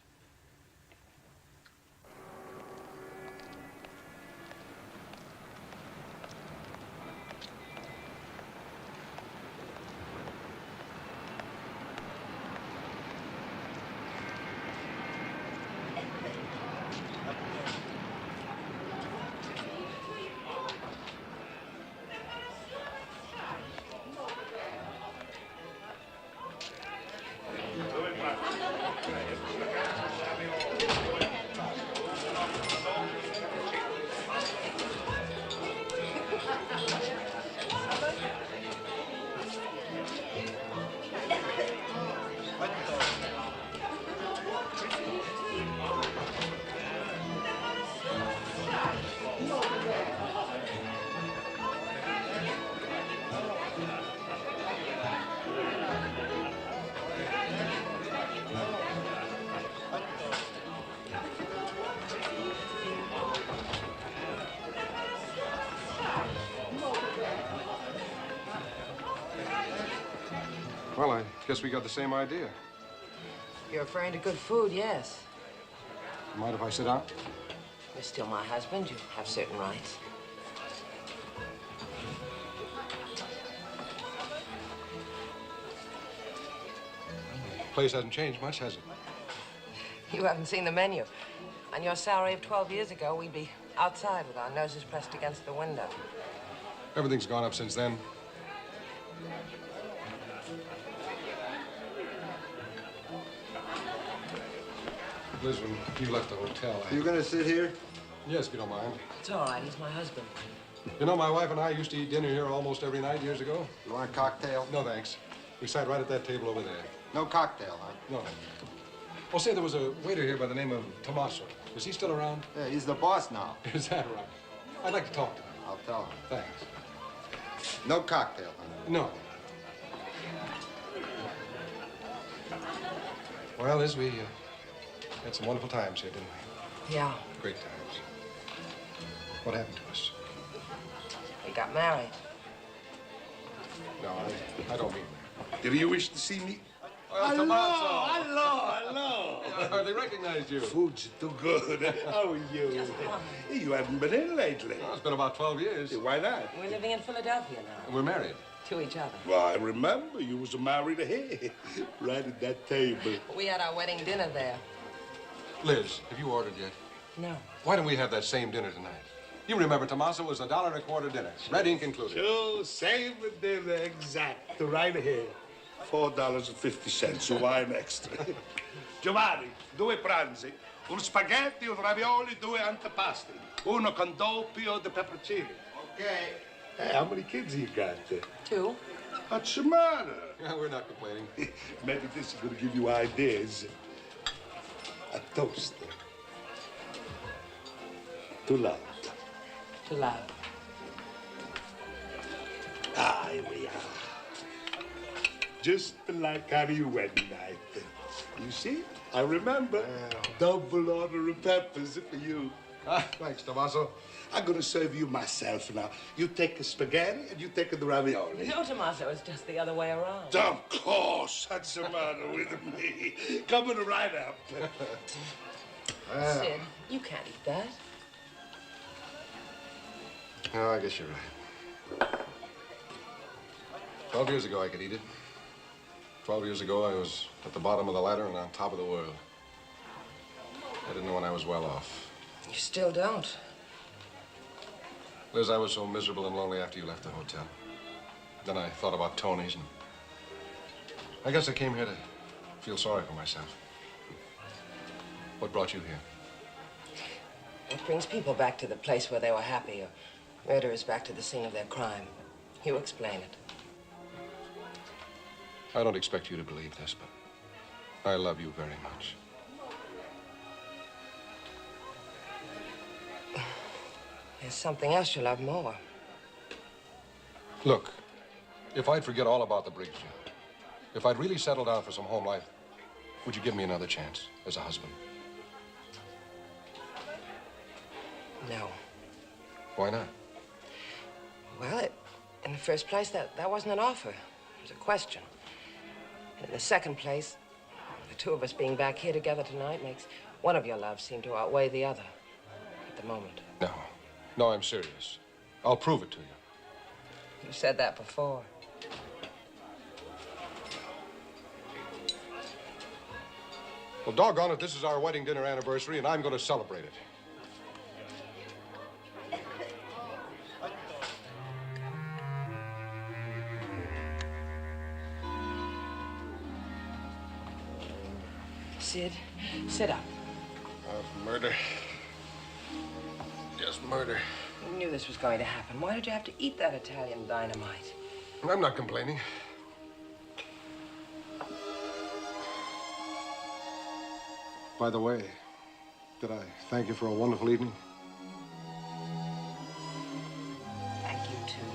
Well, I guess we got the same idea. You're referring to good food, yes. Mind if I sit down? You're still my husband. You have certain rights. The place hasn't changed much, has it? You haven't seen the menu. On your salary of 12 years ago, we'd be outside with our noses pressed against the window. Everything's gone up since then. Liz, when you left the hotel, You gonna sit here? Yes, if you don't mind. It's all right. He's my husband. You know, my wife and I used to eat dinner here almost every night years ago. You want a cocktail? No, thanks. We sat right at that table over there. No cocktail, huh? No. Oh, say, there was a waiter here by the name of Tommaso. Is he still around? Yeah, he's the boss now. Is that right? I'd like to talk to him. I'll tell him. Thanks. No cocktail, huh? No. Well, Liz, we had some wonderful times here, didn't we? Yeah. Great times. What happened to us? We got married. No, I don't mean that. Do you wish to see me? Hello. I hardly recognized you. Food's too good. How are you? You haven't been in lately. Well, it's been about 12 years. Why not? We're living in Philadelphia now. We're married. To each other. Well, I remember you was married here, right at that table. We had our wedding dinner there. Liz, have you ordered yet? No. Why don't we have that same dinner tonight? You remember, Tommaso, was $1.25 dinner, red ink included. Sure, same dinner, exact. Right here. $4.50, wine extra. Giovanni, 2 pranzi, un spaghetti, un ravioli, 2 antipasti, uno con doppio di pepperoncini. Okay. Hey, how many kids you got? 2. What's the matter? Yeah, we're not complaining. Maybe this is going to give you ideas. A toast. To love. To love. Ah, here we are. Just like our wedding night. You see? I remember. Double order of peppers for you. Thanks, Tommaso. I'm going to serve you myself now. You take the spaghetti and you take the ravioli. No, Tommaso, it's just the other way around. Of course, that's the matter with me. Coming right up. Sid, you can't eat that. No, I guess you're right. 12 years ago, I could eat it. 12 years ago, I was at the bottom of the ladder and on top of the world. I didn't know when I was well off. You still don't. Liz, I was so miserable and lonely after you left the hotel. Then I thought about Tony's, and I guess I came here to feel sorry for myself. What brought you here? What brings people back to the place where they were happy, or murderers back to the scene of their crime? You explain it. I don't expect you to believe this, but I love you very much. There's something else you love more. Look, if I'd forget all about the Briggs job, if I'd really settle down for some home life, would you give me another chance as a husband? No. Why not? Well, in the first place, that wasn't an offer. It was a question. In the second place, the two of us being back here together tonight makes one of your loves seem to outweigh the other at the moment. No. No, I'm serious. I'll prove it to you. You said that before. Well, doggone it, this is our wedding dinner anniversary, and I'm going to celebrate it. Sid, sit up. Murder. Just murder. You knew this was going to happen. Why did you have to eat that Italian dynamite? I'm not complaining. By the way, did I thank you for a wonderful evening? Thank you, too.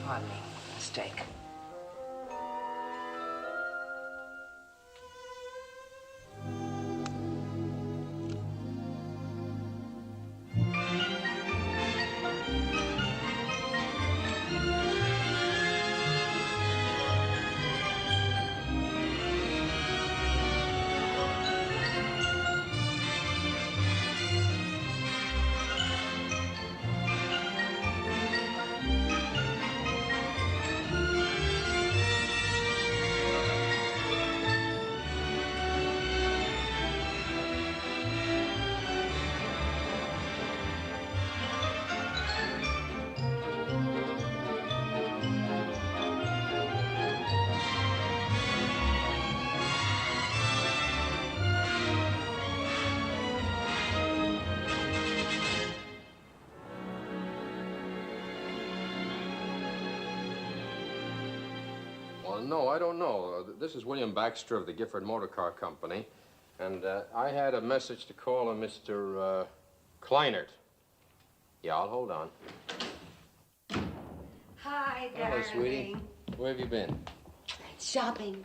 Pardon me. Mistake. No, I don't know. This is William Baxter of the Gifford Motor Car Company, and I had a message to call a Mr. Kleinert. Yeah, I'll hold on. Hi, darling. Hello, sweetie. Where have you been? Shopping.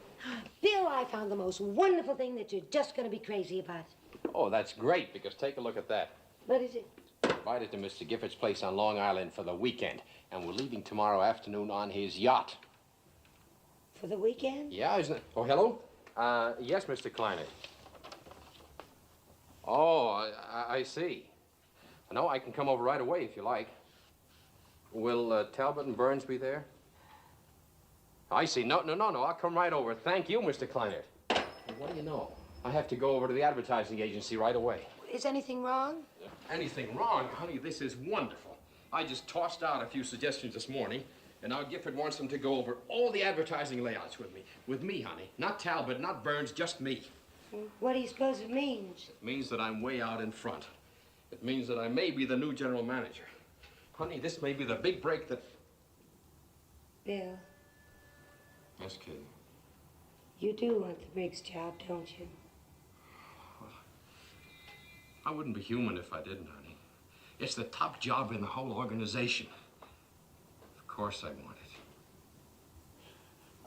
Bill, I found the most wonderful thing that you're just going to be crazy about. Oh, that's great, because take a look at that. What is it? Invited to Mr. Gifford's place on Long Island for the weekend, and we're leaving tomorrow afternoon on his yacht. For the weekend? Yeah, isn't it? Oh, hello? Yes, Mr. Kleinert. Oh, I see. No, I can come over right away if you like. Will Talbot and Burns be there? I see. No, I'll come right over. Thank you, Mr. Kleinert. Well, what do you know? I have to go over to the advertising agency right away. Is anything wrong? Anything wrong? Honey, this is wonderful. I just tossed out a few suggestions this morning, and now Gifford wants them to go over all the advertising layouts with me. With me, honey. Not Talbot, not Burns, just me. What do you suppose it means? It means that I'm way out in front. It means that I may be the new general manager. Honey, this may be the big break that... Bill, Yes, kid. you do want the Briggs job, don't you? I wouldn't be human if I didn't, honey. It's the top job in the whole organization. Of course I want it.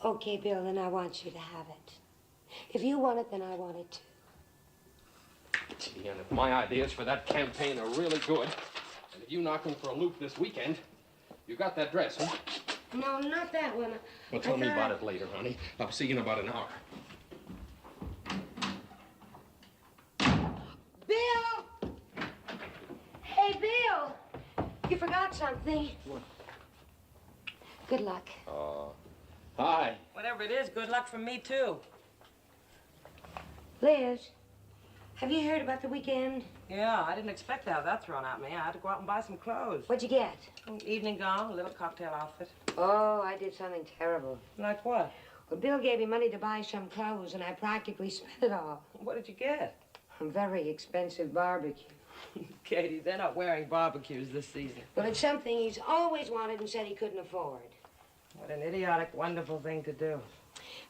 Okay, Bill, then I want you to have it. If you want it, then I want it too. Vicky, and if my ideas for that campaign are really good, and if you knock him for a loop this weekend, you got that dress, huh? No, not that one. Well, tell me about it later, honey. I'll see you in about an hour. Bill! Hey, Bill! You forgot something. What? Good luck. Hi. Whatever it is, good luck from me, too. Liz, have you heard about the weekend? Yeah, I didn't expect to have that thrown at me. I had to go out and buy some clothes. What'd you get? An evening gown, a little cocktail outfit. Oh, I did something terrible. Like what? Well, Bill gave me money to buy some clothes, and I practically spent it all. What did you get? A very expensive barbecue. Katie, they're not wearing barbecues this season. Well, it's something he's always wanted and said he couldn't afford. What an idiotic, wonderful thing to do.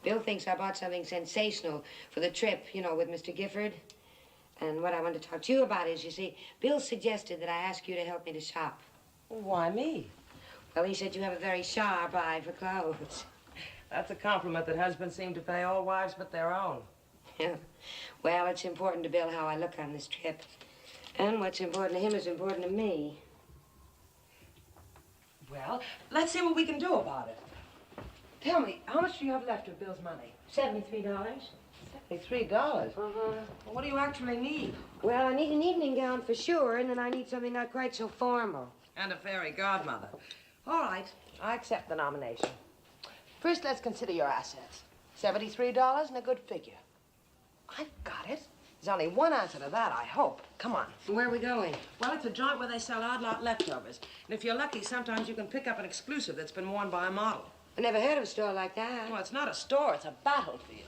Bill thinks I bought something sensational for the trip, you know, with Mr. Gifford. And what I want to talk to you about is, you see, Bill suggested that I ask you to help me to shop. Why me? Well, he said you have a very sharp eye for clothes. That's a compliment that husbands seem to pay all wives but their own. Yeah. Well, it's important to Bill how I look on this trip. And what's important to him is important to me. Well, let's see what we can do about it. Tell me, how much do you have left of Bill's money? $73. $73? Uh-huh. Well, what do you actually need? Well, I need an evening gown for sure, and then I need something not quite so formal. And a fairy godmother. All right, I accept the nomination. First, let's consider your assets. $73 and a good figure. I've got it. There's only one answer to that, I hope. Come on. Where are we going? Well, it's a joint where they sell odd lot leftovers. And if you're lucky, sometimes you can pick up an exclusive that's been worn by a model. I never heard of a store like that. Well, it's not a store, it's a battlefield.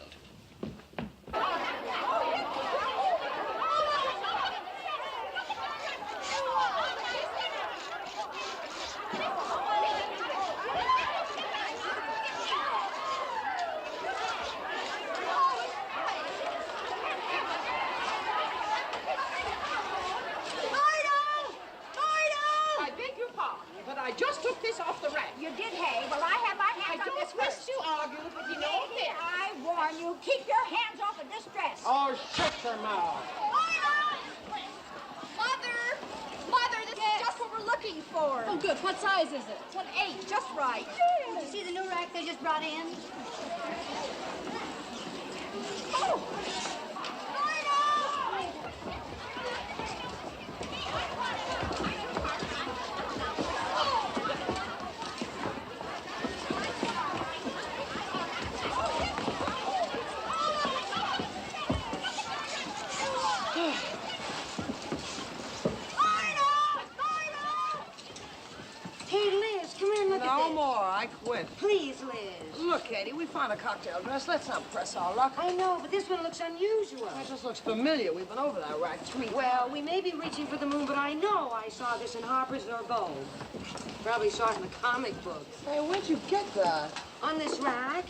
I just took this off the rack. You did, hey? Well, I have my hands on this first. I don't wish to argue with you know Lady, this. I warn you, keep your hands off of this dress. Oh, shut your mouth. Mother, this is just what we're looking for. Oh, good. What size is it? It's an 8, just right. You see the new rack they just brought in? Oh! No more. I quit. Please, Liz. Look, Katie, we found a cocktail dress. Let's not press our luck. I know, but this one looks unusual. It just looks familiar. We've been over that rack 3 times. Well, we may be reaching for the moon, but I know I saw this in Harper's or Gold. Probably saw it in the comic books. Hey, where'd you get that? On this rack.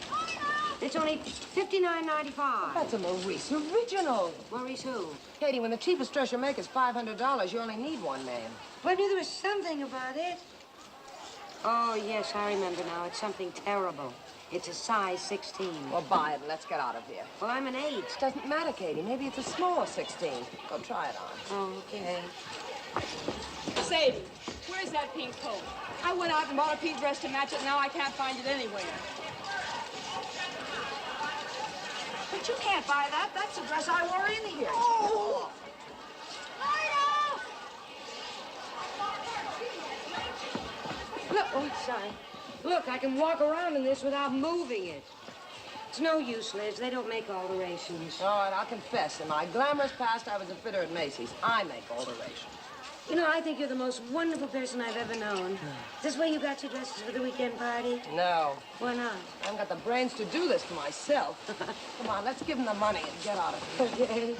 It's only $59.95. That's a Maurice original. Maurice who? Katie, when the cheapest dress you make is $500, you only need one name. Well, I knew there was something about it. Oh, yes, I remember now. It's something terrible. It's a size 16. Well, buy it and let's get out of here. Well, I'm an 8. It doesn't matter, Katie. Maybe it's a small 16. Go try it on. Oh, okay. Sadie, where's that pink coat? I went out and bought a pink dress to match it. Now I can't find it anywhere. But you can't buy that. That's the dress I wore in here. Oh! Look, oh, sorry. Look, I can walk around in this without moving it. It's no use, Liz. They don't make alterations. All right, I'll confess. In my glamorous past, I was a fitter at Macy's. I make alterations. You know, I think you're the most wonderful person I've ever known. Is this where you got your dresses for the weekend party? No. Why not? I haven't got the brains to do this to myself. Come on, let's give them the money and get out of here. Okay.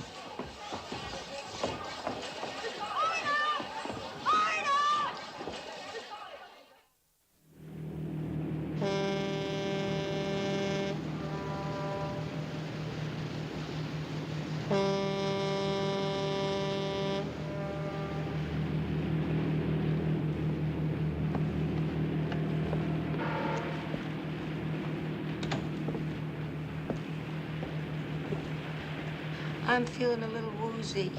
I'm feeling a little woozy.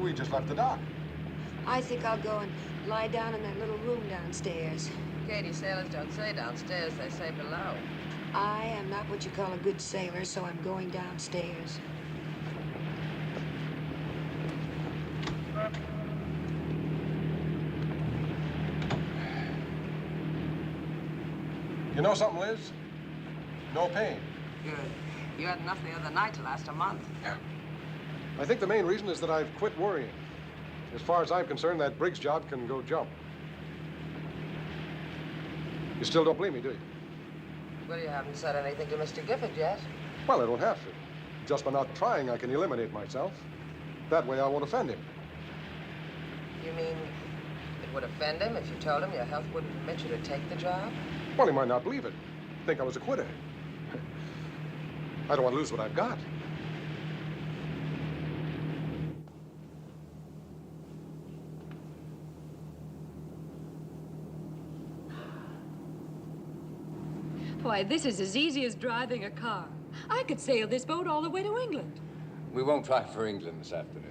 we just left the dock. I think I'll go and lie down in that little room downstairs. Katie, sailors don't say downstairs, they say below. I am not what you call a good sailor, so I'm going downstairs. You know something, Liz? No pain. Good. You had enough the other night to last a month. Yeah. I think the main reason is that I've quit worrying. As far as I'm concerned, that Briggs job can go jump. You still don't believe me, do you? Well, you haven't said anything to Mr. Gifford yet. Well, I don't have to. Just by not trying, I can eliminate myself. That way I won't offend him. You mean it would offend him if you told him your health wouldn't permit you to take the job? Well, he might not believe it. Think I was a quitter. I don't want to lose what I've got. Why, this is as easy as driving a car. I could sail this boat all the way to England. We won't try for England this afternoon.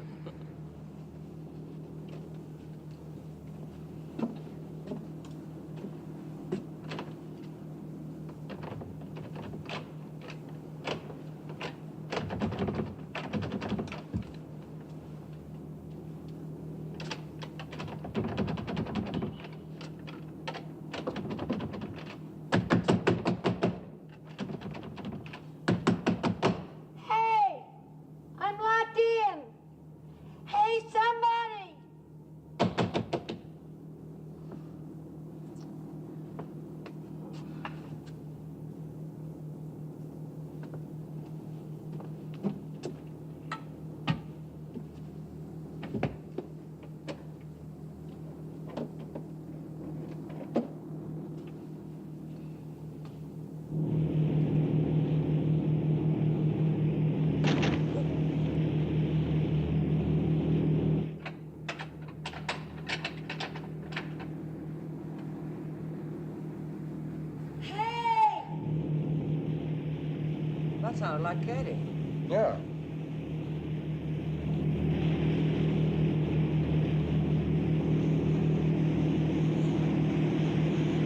Hey! I'm locked in! Hey, somebody! Hey! That sounded like Katie. Yeah.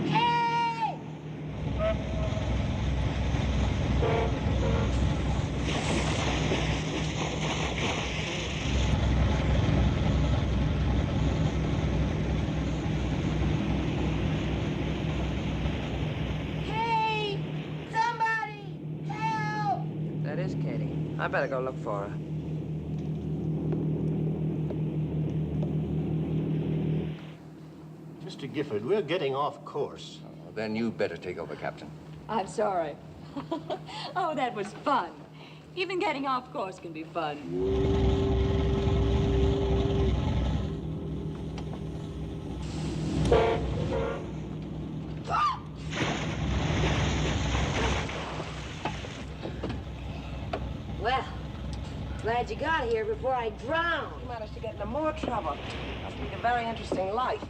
Hey! Hey! Somebody! Help! That is Katie. I better go look for her. Mr. Gifford, we're getting off course. Oh, then you better take over, Captain. I'm sorry. Oh, that was fun. Even getting off course can be fun. Well, glad you got here before I drowned. You managed to get into more trouble. Must be a very interesting life.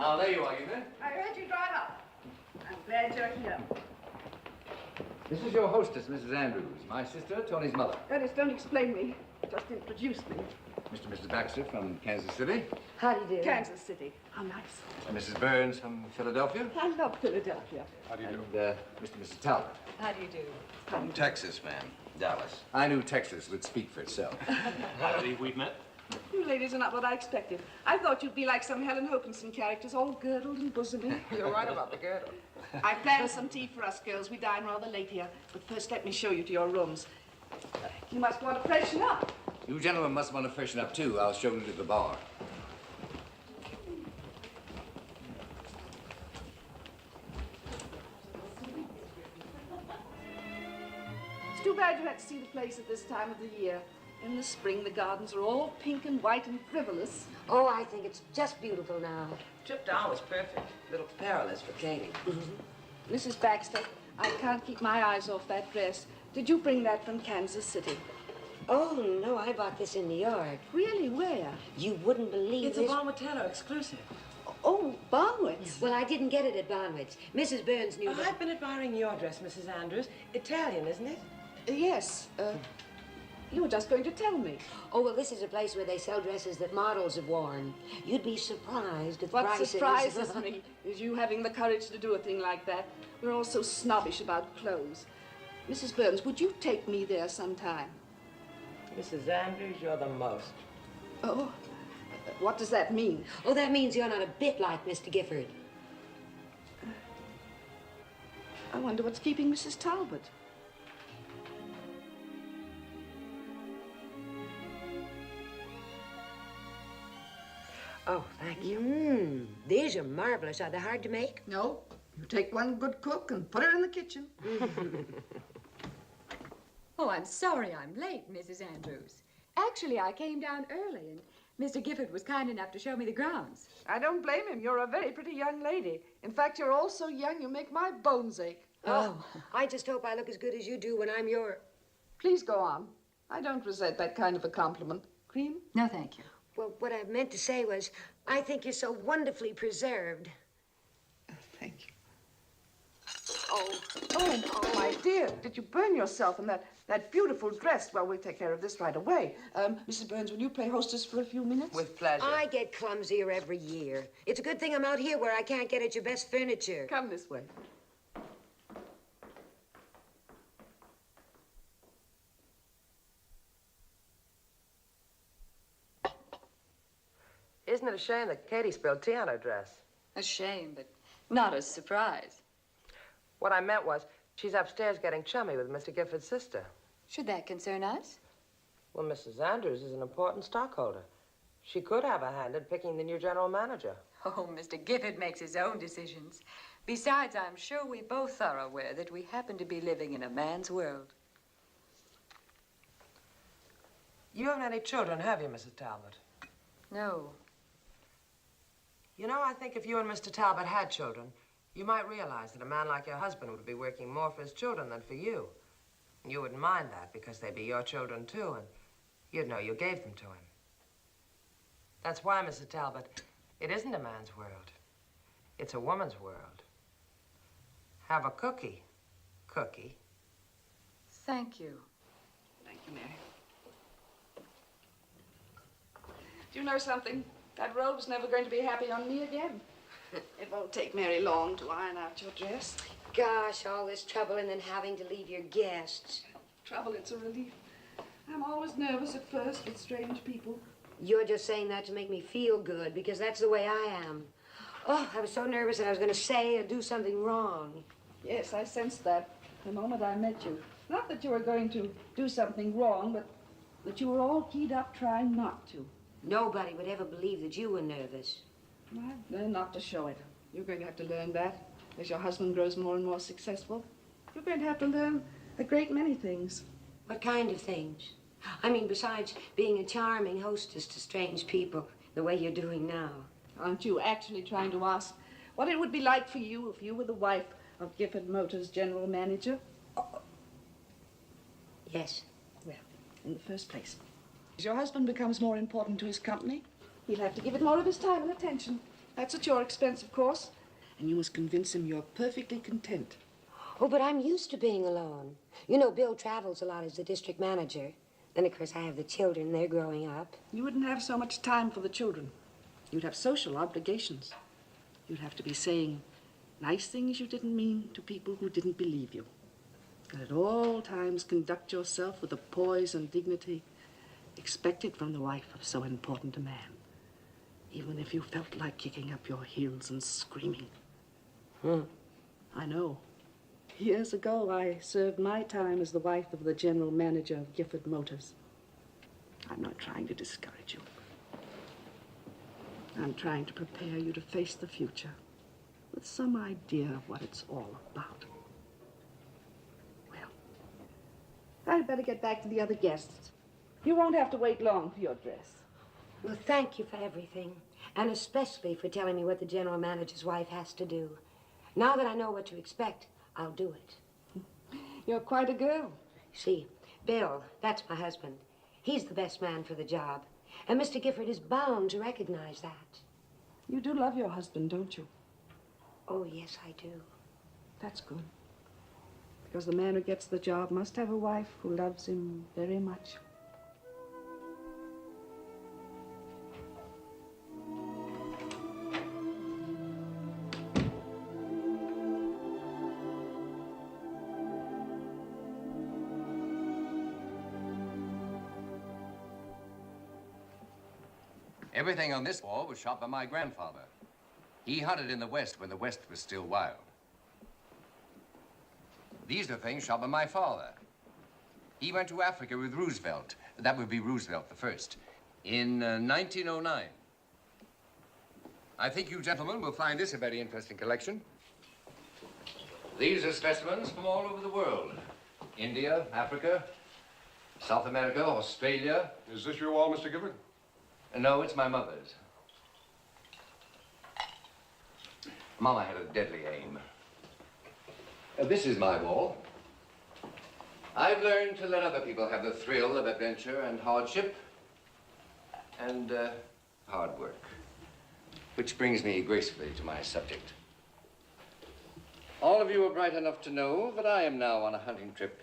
Oh, there you are, Evelyn. I heard you drive up. I'm glad you're here. This is your hostess, Mrs. Andrews. My sister, Tony's mother. Ernest, don't explain me. Just introduce me. Mr. and Mrs. Baxter from Kansas City. How do you do? Kansas City. How nice. Mrs. Burns from Philadelphia. I love Philadelphia. How do you do? And Mr. and Mrs. Talbot. How do you do? From Texas, ma'am. Dallas. I knew Texas would speak for itself. I believe we've met. You ladies are not what I expected. I thought you'd be like some Helen Hokinson characters, all girdled and bosomy. You're right about the girdle. I planned some tea for us girls. We dine rather late here. But first, let me show you to your rooms. You must want to freshen up. You gentlemen must want to freshen up, too. I'll show you to the bar. It's too bad you had to see the place at this time of the year. In the spring, the gardens are all pink and white and frivolous. Oh, I think it's just beautiful now. Trip down was perfect. A little perilous for Katie. Mrs. Baxter, I can't keep my eyes off that dress. Did you bring that from Kansas City? Oh, no, I bought this in New York. Really? Where? You wouldn't believe It's this. a Bonwitano exclusive. Oh, Bonwitz. Well, I didn't get it at Bonwitz. Mrs. Burns knew that. I've been admiring your dress, Mrs. Andrews. Italian, isn't it? Yes. You were just going to tell me. Oh, well, this is a place where they sell dresses that models have worn. You'd be surprised at the What prices. surprises me is you having the courage to do a thing like that. We're all so snobbish about clothes. Mrs. Burns, would you take me there sometime? Mrs. Andrews, you're the most. Oh, what does that mean? Oh, that means you're not a bit like Mr. Gifford. I wonder what's keeping Mrs. Talbot. Oh, thank you. These are marvelous. Are they hard to make? No. You take one good cook and put her in the kitchen. Oh, I'm sorry I'm late, Mrs. Andrews. Actually, I came down early, and Mr. Gifford was kind enough to show me the grounds. I don't blame him. You're a very pretty young lady. In fact, you're all so young, you make my bones ache. Oh, I just hope I look as good as you do when I'm your... Please go on. I don't resent that kind of a compliment. Cream? No, thank you. Well, what I meant to say was, I think you're so wonderfully preserved. Thank you. Oh, my dear, did you burn yourself in that beautiful dress? Well, we'll take care of this right away. Mrs. Burns, will you play hostess for a few minutes? With pleasure. I get clumsier every year. It's a good thing I'm out here where I can't get at your best furniture. Come this way. Isn't it a shame that Katie spilled tea on her dress? A shame, but not a surprise. What I meant was, she's upstairs getting chummy with Mr. Gifford's sister. Should that concern us? Well, Mrs. Andrews is an important stockholder. She could have a hand in picking the new general manager. Oh, Mr. Gifford makes his own decisions. Besides, I'm sure we both are aware that we happen to be living in a man's world. You haven't any children, have you, Mrs. Talbot? No. You know, I think if you and Mr. Talbot had children, you might realize that a man like your husband would be working more for his children than for you. And you wouldn't mind that because they'd be your children, too, and you'd know you gave them to him. That's why, Mrs. Talbot, it isn't a man's world. It's a woman's world. Have a cookie, Cookie. Thank you. Thank you, Mary. Do you know something? That robe's never going to be happy on me again. It won't take Mary long to iron out your dress. Gosh, all this trouble and then having to leave your guests. Trouble, it's a relief. I'm always nervous at first with strange people. You're just saying that to make me feel good, because that's the way I am. Oh, I was so nervous that I was going to say or do something wrong. Yes, I sensed that the moment I met you. Not that you were going to do something wrong, but that you were all keyed up trying not to. Nobody would ever believe that you were nervous. I've learned not to show it. You're going to have to learn that as your husband grows more and more successful. You're going to have to learn a great many things. What kind of things? I mean, besides being a charming hostess to strange people, the way you're doing now. Aren't you actually trying to ask what it would be like for you if you were the wife of Gifford Motors' general manager? Yes. Well, in the first place, as your husband becomes more important to his company, he'll have to give it more of his time and attention. That's at your expense, of course. And you must convince him you're perfectly content. Oh, but I'm used to being alone. You know, Bill travels a lot as the district manager. Then, of course, I have the children. They're growing up. You wouldn't have so much time for the children. You'd have social obligations. You'd have to be saying nice things you didn't mean to people who didn't believe you. And at all times conduct yourself with a poise and dignity Expect it from the wife of so important a man, even if you felt like kicking up your heels and screaming. I know. Years ago, I served my time as the wife of the general manager of Gifford Motors. I'm not trying to discourage you. I'm trying to prepare you to face the future with some idea of what it's all about. Well, I'd better get back to the other guests. You won't have to wait long for your dress. Well, thank you for everything, and especially for telling me what the general manager's wife has to do. Now that I know what to expect, I'll do it. You're quite a girl. See, Bill, that's my husband. He's the best man for the job, and Mr. Gifford is bound to recognize that. You do love your husband, don't you? Oh, yes, I do. That's good. Because the man who gets the job must have a wife who loves him very much. Everything on this wall was shot by my grandfather. He hunted in the West when the West was still wild. These are things shot by my father. He went to Africa with Roosevelt. That would be Roosevelt the first, in 1909. I think you gentlemen will find this a very interesting collection. These are specimens from all over the world. India, Africa, South America, Australia. Is this your wall, Mr. Gifford? No, it's my mother's. Mama had a deadly aim. This is my wall. I've learned to let other people have the thrill of adventure and hardship and hard work. Which brings me gracefully to my subject. All of you are bright enough to know that I am now on a hunting trip.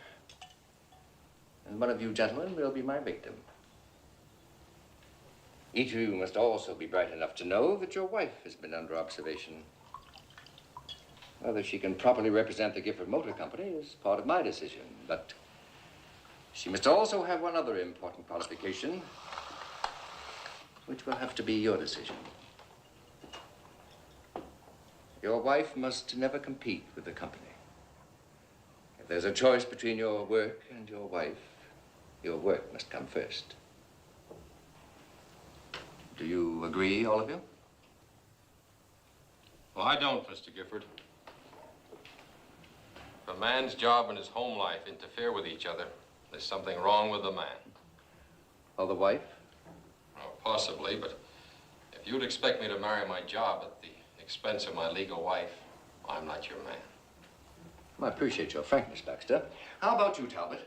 And one of you gentlemen will be my victim. Each of you must also be bright enough to know that your wife has been under observation. Whether she can properly represent the Gifford Motor Company is part of my decision, but she must also have one other important qualification, which will have to be your decision. Your wife must never compete with the company. If there's a choice between your work and your wife, your work must come first. Do you agree, all of you? Well, I don't, Mr. Gifford. If a man's job and his home life interfere with each other, there's something wrong with the man. Or the wife? Oh, possibly, but if you'd expect me to marry my job at the expense of my legal wife, I'm not your man. I appreciate your frankness, Baxter. How about you, Talbot?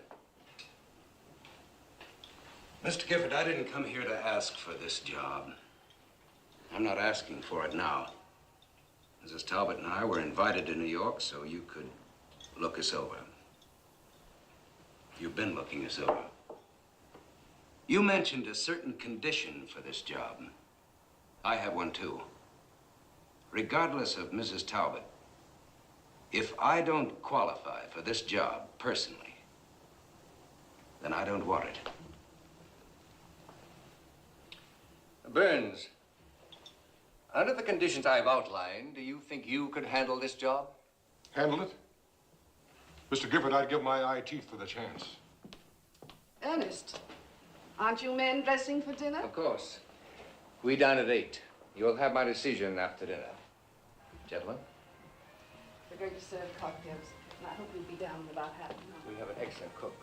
Mr. Gifford, I didn't come here to ask for this job. I'm not asking for it now. Mrs. Talbot and I were invited to New York so you could look us over. You've been looking us over. You mentioned a certain condition for this job. I have one, too. Regardless of Mrs. Talbot, if I don't qualify for this job personally, then I don't want it. Burns, under the conditions I've outlined, do you think you could handle this job? Handle it? Mr. Gifford, I'd give my eye teeth for the chance. Ernest, aren't you men dressing for dinner? Of course. We dine at 8. You'll have my decision after dinner. Gentlemen? We're going to serve cocktails. I hope we'll be down in about half an hour. We have an excellent cook.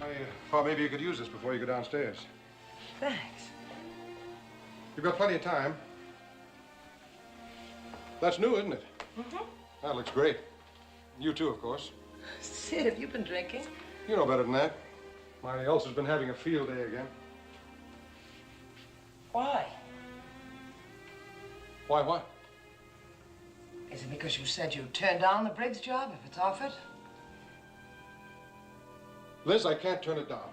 I thought maybe you could use this before you go downstairs. Thanks. You've got plenty of time. That's new, isn't it? Mm-hmm. That looks great. You too, of course. Sid, have you been drinking? You know better than that. My ulcer's been having a field day again. Why? Why what? Is it because you said you turned down the Briggs job if it's offered? Liz, I can't turn it down.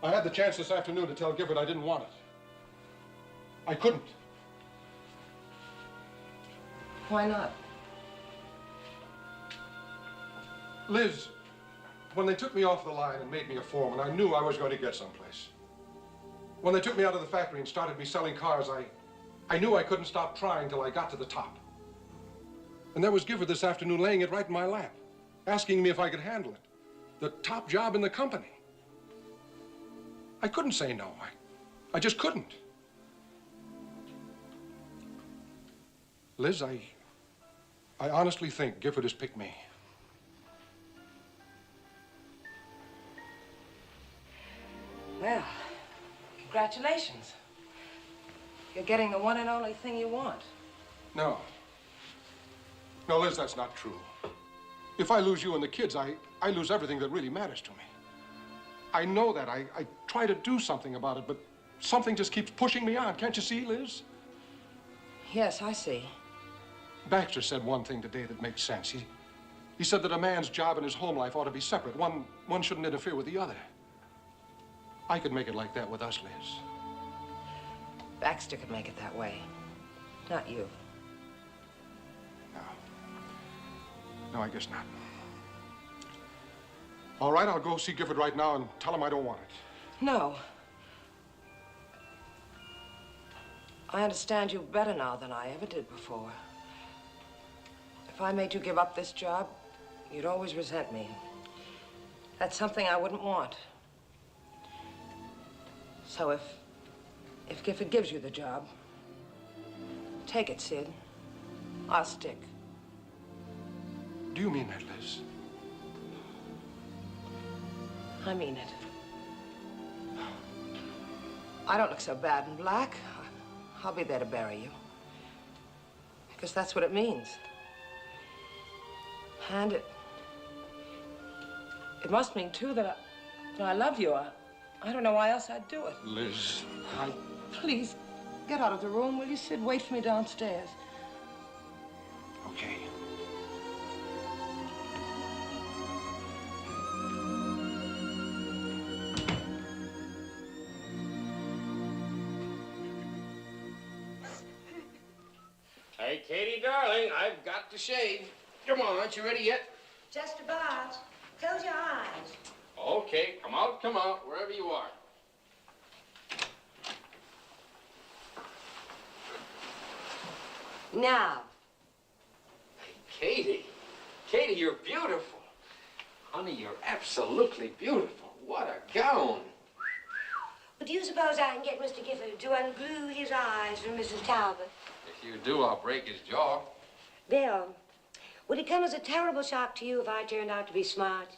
I had the chance this afternoon to tell Gifford I didn't want it. I couldn't. Why not? Liz, when they took me off the line and made me a foreman, I knew I was going to get someplace. When they took me out of the factory and started me selling cars, I knew I couldn't stop trying till I got to the top. And there was Gifford this afternoon laying it right in my lap, asking me if I could handle it. The top job in the company. I couldn't say no. I just couldn't. Liz, I honestly think Gifford has picked me. Well, congratulations. You're getting the one and only thing you want. No. No, Liz, that's not true. If I lose you and the kids, I lose everything that really matters to me. I know that. I try to do something about it, but something just keeps pushing me on. Can't you see, Liz? Yes, I see. Baxter said one thing today that makes sense. He said that a man's job and his home life ought to be separate. One shouldn't interfere with the other. I could make it like that with us, Liz. Baxter could make it that way. Not you. No, I guess not. All right, I'll go see Gifford right now and tell him I don't want it. No. I understand you better now than I ever did before. If I made you give up this job, you'd always resent me. That's something I wouldn't want. So if Gifford gives you the job, take it, Sid. I'll stick. Do you mean that, Liz? I mean it. I don't look so bad in black. I'll be there to bury you. Because that's what it means. And it must mean, too, that I love you. I don't know why else I'd do it. Liz, Please, get out of the room, will you, Sid? Wait for me downstairs. Okay. Hey, Katie, darling, I've got to shave. Come on, aren't you ready yet? Just about. Close your eyes. Okay, come out, wherever you are. Now. Katie, you're beautiful. Honey, you're absolutely beautiful. What a gown. But do you suppose I can get Mr. Gifford to unglue his eyes from Mrs. Talbot? If you do, I'll break his jaw. Bill, would it come as a terrible shock to you if I turned out to be smart?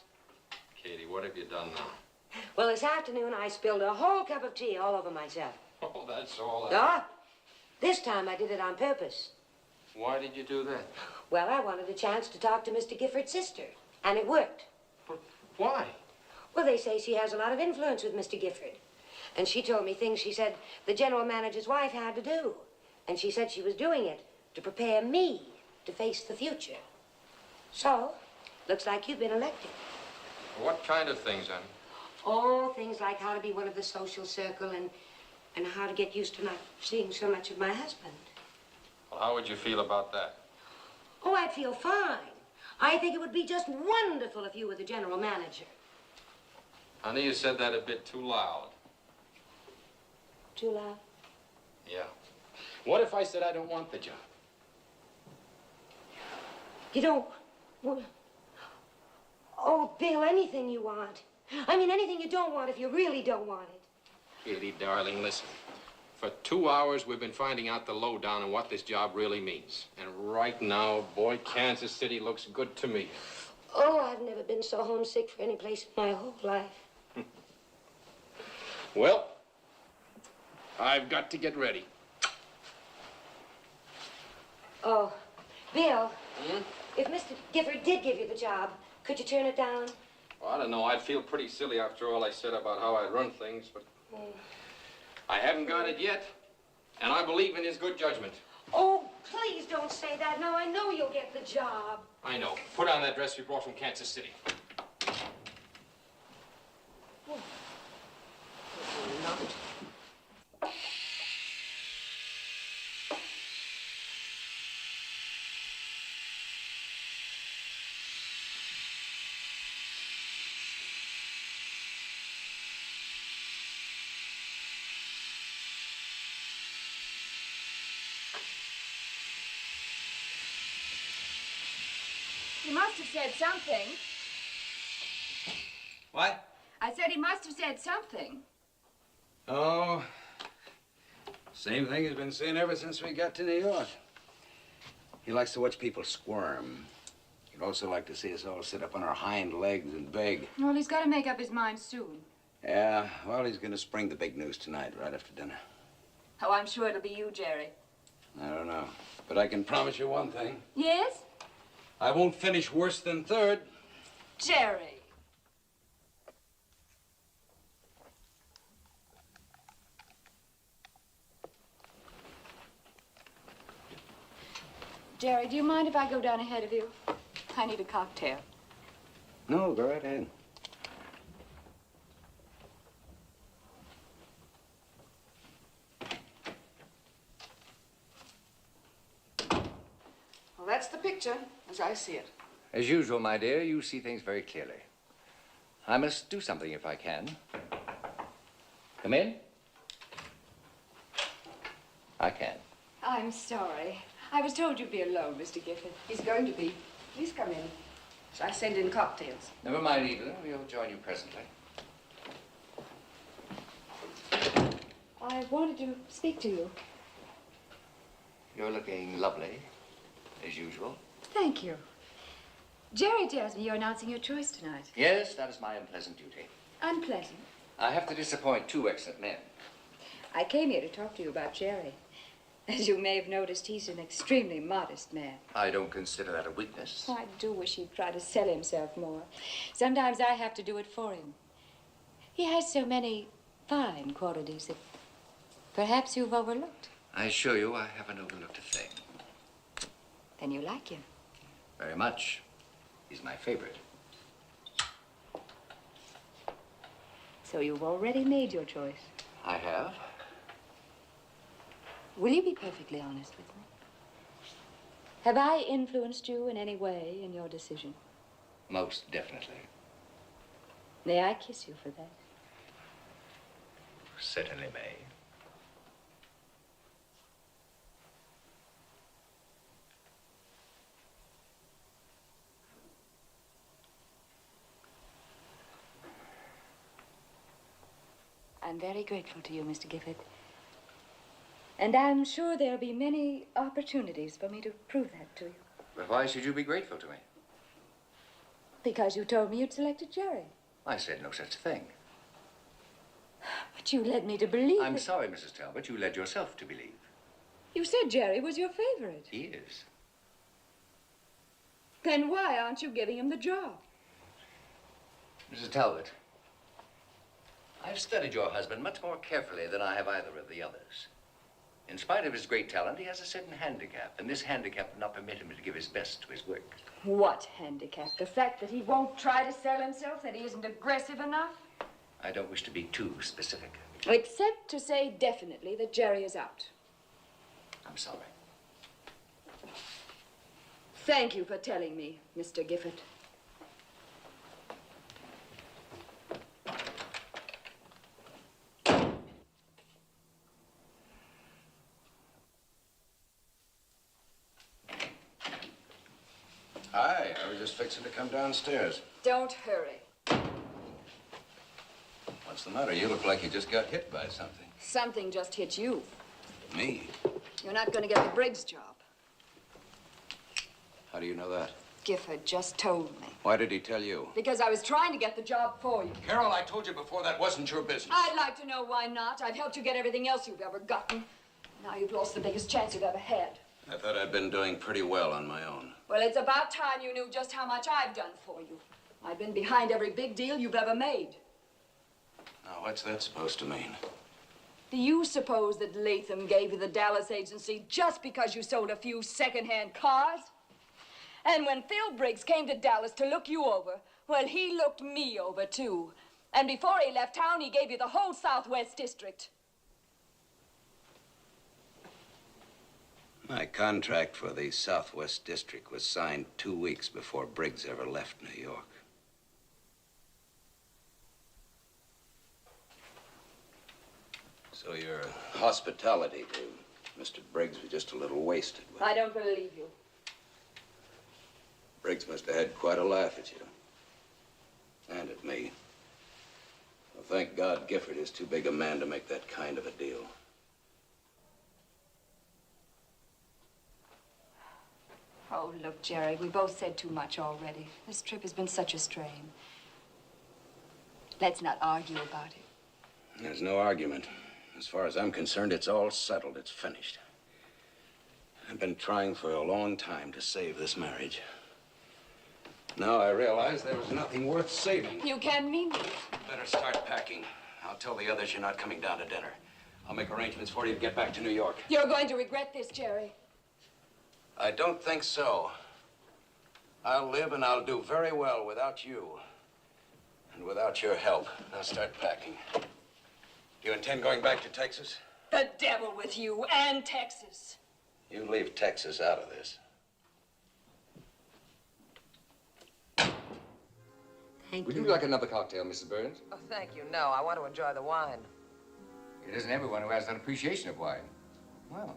Katie, what have you done now? Well, this afternoon I spilled a whole cup of tea all over myself. Oh, that's all. This time I did it on purpose. Why did you do that? Well, I wanted a chance to talk to Mr. Gifford's sister, and it worked. But why? Well, they say she has a lot of influence with Mr. Gifford. And she told me things she said the general manager's wife had to do. And she said she was doing it to prepare me to face the future. So, looks like you've been elected. What kind of things, honey? Oh, things like how to be one of the social circle and how to get used to not seeing so much of my husband. Well, how would you feel about that? Oh, I'd feel fine. I think it would be just wonderful if you were the general manager. Honey, you said that a bit too loud. Too loud? Yeah. What if I said I don't want the job? You don't... Well, oh, Bill, anything you want. I mean, anything you don't want if you really don't want it. Katie, darling, listen. For 2 hours, we've been finding out the lowdown on what this job really means. And right now, boy, Kansas City looks good to me. Oh, I've never been so homesick for any place in my whole life. Well, I've got to get ready. Oh, Bill, if Mr. Gifford did give you the job, could you turn it down? Well, I don't know. I'd feel pretty silly after all I said about how I run things, but I haven't got it yet, and I believe in his good judgment. Oh, please don't say that. Now I know you'll get the job. I know. Put on that dress you brought from Kansas City. moment. He must have said something. What? I said he must have said something. Oh, same thing he's been saying ever since we got to New York. He likes to watch people squirm. He'd also like to see us all sit up on our hind legs and beg. Well, he's got to make up his mind soon. Yeah, well, he's going to spring the big news tonight, right after dinner. Oh, I'm sure it'll be you, Jerry. I don't know. But I can promise you one thing. Yes? I won't finish worse than third. Jerry. Jerry, do you mind if I go down ahead of you? I need a cocktail. No, go right ahead. Well, that's the picture, as I see it. As usual, my dear, you see things very clearly. I must do something if I can. Come in. I can. I'm sorry. I was told you'd be alone, Mr. Gifford. He's going to be. Please come in. Shall I send in cocktails? Never mind, Evelyn. We'll join you presently. I wanted to speak to you. You're looking lovely, as usual. Thank you. Jerry tells me you're announcing your choice tonight. Yes, that is my unpleasant duty. Unpleasant. I have to disappoint two excellent men. I came here to talk to you about Jerry. As you may have noticed, he's an extremely modest man. I don't consider that a weakness. Oh, I do wish he'd try to sell himself more. Sometimes I have to do it for him. He has so many fine qualities that perhaps you've overlooked. I assure you I haven't overlooked a thing. Then you like him. Very much. He's my favorite. So you've already made your choice. I have. Will you be perfectly honest with me? Have I influenced you in any way in your decision? Most definitely. May I kiss you for that? Certainly may. I'm very grateful to you, Mr. Gifford. And I'm sure there'll be many opportunities for me to prove that to you. But why should you be grateful to me? Because you told me you'd selected Jerry. I said no such thing. But you led me to believe I'm that... sorry, Mrs. Talbot. You led yourself to believe. You said Jerry was your favorite. He is. Then why aren't you giving him the job? Mrs. Talbot, I've studied your husband much more carefully than I have either of the others. In spite of his great talent, he has a certain handicap, and this handicap will not permit him to give his best to his work. What handicap? The fact that he won't try to sell himself, that he isn't aggressive enough? I don't wish to be too specific. Except to say definitely that Jerry is out. I'm sorry. Thank you for telling me, Mr. Gifford. Hi, I was just fixing to come downstairs. Don't hurry. What's the matter? You look like you just got hit by something. Something just hit you. Me? You're not going to get the Briggs job. How do you know that? Gifford just told me. Why did he tell you? Because I was trying to get the job for you. Carol, I told you before that wasn't your business. I'd like to know why not. I've helped you get everything else you've ever gotten. Now you've lost the biggest chance you've ever had. I thought I'd been doing pretty well on my own. Well, it's about time you knew just how much I've done for you. I've been behind every big deal you've ever made. Now, what's that supposed to mean? Do you suppose that Latham gave you the Dallas agency just because you sold a few second-hand cars? And when Phil Briggs came to Dallas to look you over, well, he looked me over, too. And before he left town, he gave you the whole Southwest District. My contract for the Southwest District was signed 2 weeks before Briggs ever left New York. So your hospitality to Mr. Briggs was just a little wasted. I don't believe you. Briggs must have had quite a laugh at you. And at me. Well, thank God Gifford is too big a man to make that kind of a deal. Oh, look, Jerry, we both said too much already. This trip has been such a strain. Let's not argue about it. There's no argument. As far as I'm concerned, it's all settled. It's finished. I've been trying for a long time to save this marriage. Now I realize there was nothing worth saving. You can mean it. Better start packing. I'll tell the others you're not coming down to dinner. I'll make arrangements for you to get back to New York. You're going to regret this, Jerry. I don't think so. I'll live and I'll do very well without you. And without your help. Now start packing. Do you intend going back to Texas? The devil with you and Texas. You leave Texas out of this. Thank Would you. you like another cocktail, Mrs. Burns? Oh, thank you. No, I want to enjoy the wine. It isn't everyone who has an appreciation of wine. Well,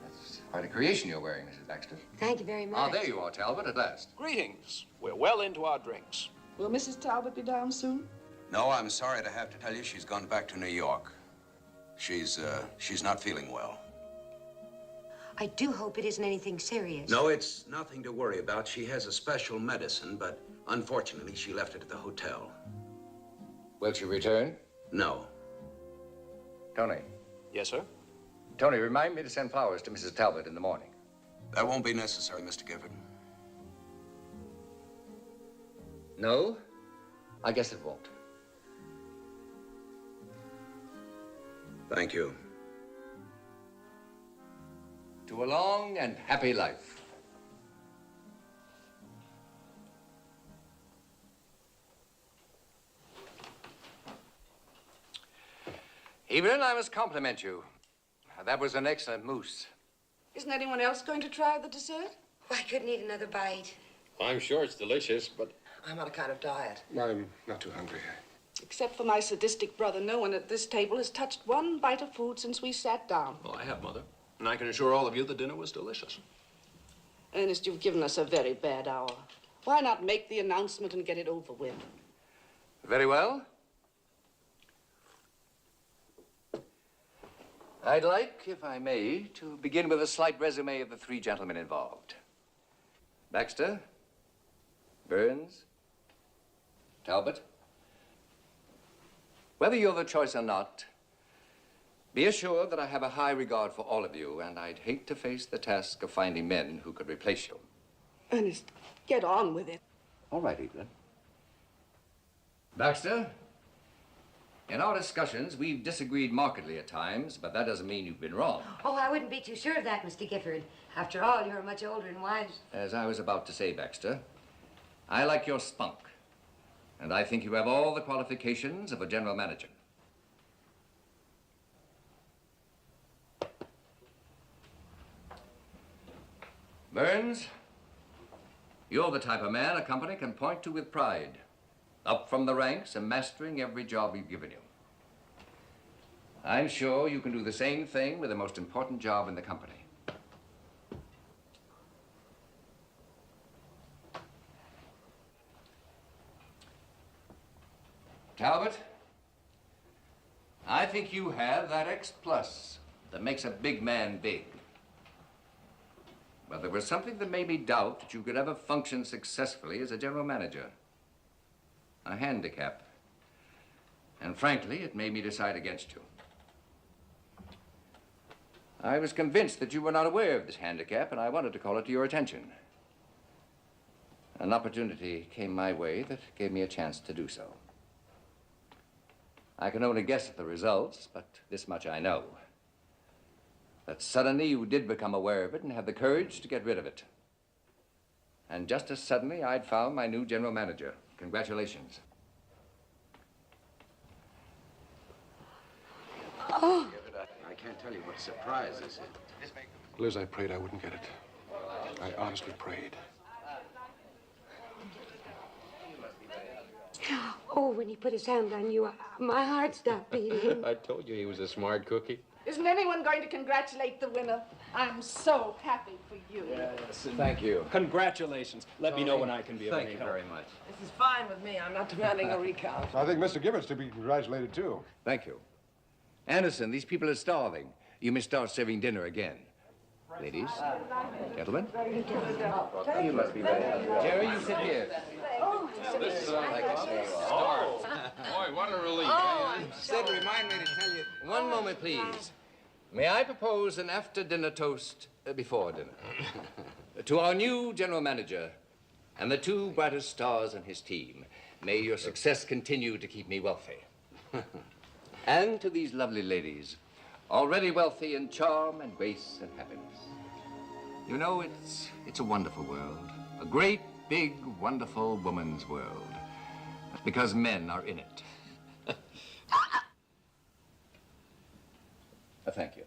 that's quite a creation you're wearing, Mrs. Baxter. Thank you very much. Ah, there you are, Talbot, at last. Greetings. We're well into our drinks. Will Mrs. Talbot be down soon? No, I'm sorry to have to tell you she's gone back to New York. She's not feeling well. I do hope it isn't anything serious. No, it's nothing to worry about. She has a special medicine, but unfortunately, she left it at the hotel. Will she return? No. Tony. Yes, sir? Tony, remind me to send flowers to Mrs. Talbot in the morning. That won't be necessary, Mr. Gifford. No? I guess it won't. Thank you. To a long and happy life. Evelyn, I must compliment you. That was an excellent mousse. Isn't anyone else going to try the dessert? Oh, I couldn't eat another bite. I'm sure it's delicious, but... I'm on a kind of diet. I'm not too hungry. Except for my sadistic brother, no one at this table has touched one bite of food since we sat down. Well, I have, Mother. And I can assure all of you the dinner was delicious. Ernest, you've given us a very bad hour. Why not make the announcement and get it over with? Very well. I'd like, if I may, to begin with a slight resume of the three gentlemen involved. Baxter, Burns, Talbot. Whether you're the choice or not, be assured that I have a high regard for all of you, and I'd hate to face the task of finding men who could replace you. Ernest, get on with it. All right, Evelyn. Baxter, in our discussions, we've disagreed markedly at times, but that doesn't mean you've been wrong. Oh, I wouldn't be too sure of that, Mr. Gifford. After all, you're much older and wiser. As I was about to say, Baxter, I like your spunk, and I think you have all the qualifications of a general manager. Burns, you're the type of man a company can point to with pride. Up from the ranks and mastering every job we've given you. I'm sure you can do the same thing with the most important job in the company. Talbot, I think you have that X plus that makes a big man big. But there was something that made me doubt that you could ever function successfully as a general manager. A handicap. And frankly, it made me decide against you. I was convinced that you were not aware of this handicap, and I wanted to call it to your attention. An opportunity came my way that gave me a chance to do so. I can only guess at the results, but this much I know. That suddenly you did become aware of it and had the courage to get rid of it. And just as suddenly, I'd found my new general manager. Congratulations. Oh. I can't tell you what a surprise this is. Liz, I prayed I wouldn't get it. I honestly prayed. Oh, when he put his hand on you, my heart stopped beating. I told you he was a smart cookie. Isn't anyone going to congratulate the winner? I'm so happy for you. Yes, and Thank you. Congratulations. Let me know when I can be of Thank any you help. very much. This is fine with me. I'm not demanding a recount. I think Mr. Giffords to be congratulated, too. Thank you. Anderson, these people are starving. You may start serving dinner again. Ladies, gentlemen. You must be very hungry. Jerry, you sit here. This like a star. Boy, what a relief. Sid, remind me to tell you. One moment, please. May I propose an after-dinner toast before dinner? To our new general manager and the two brightest stars in his team. May your success continue to keep me wealthy. And to these lovely ladies, already wealthy in charm and grace and happiness. You know, it's a wonderful world. A great, big, wonderful woman's world. Because men are in it. Thank you.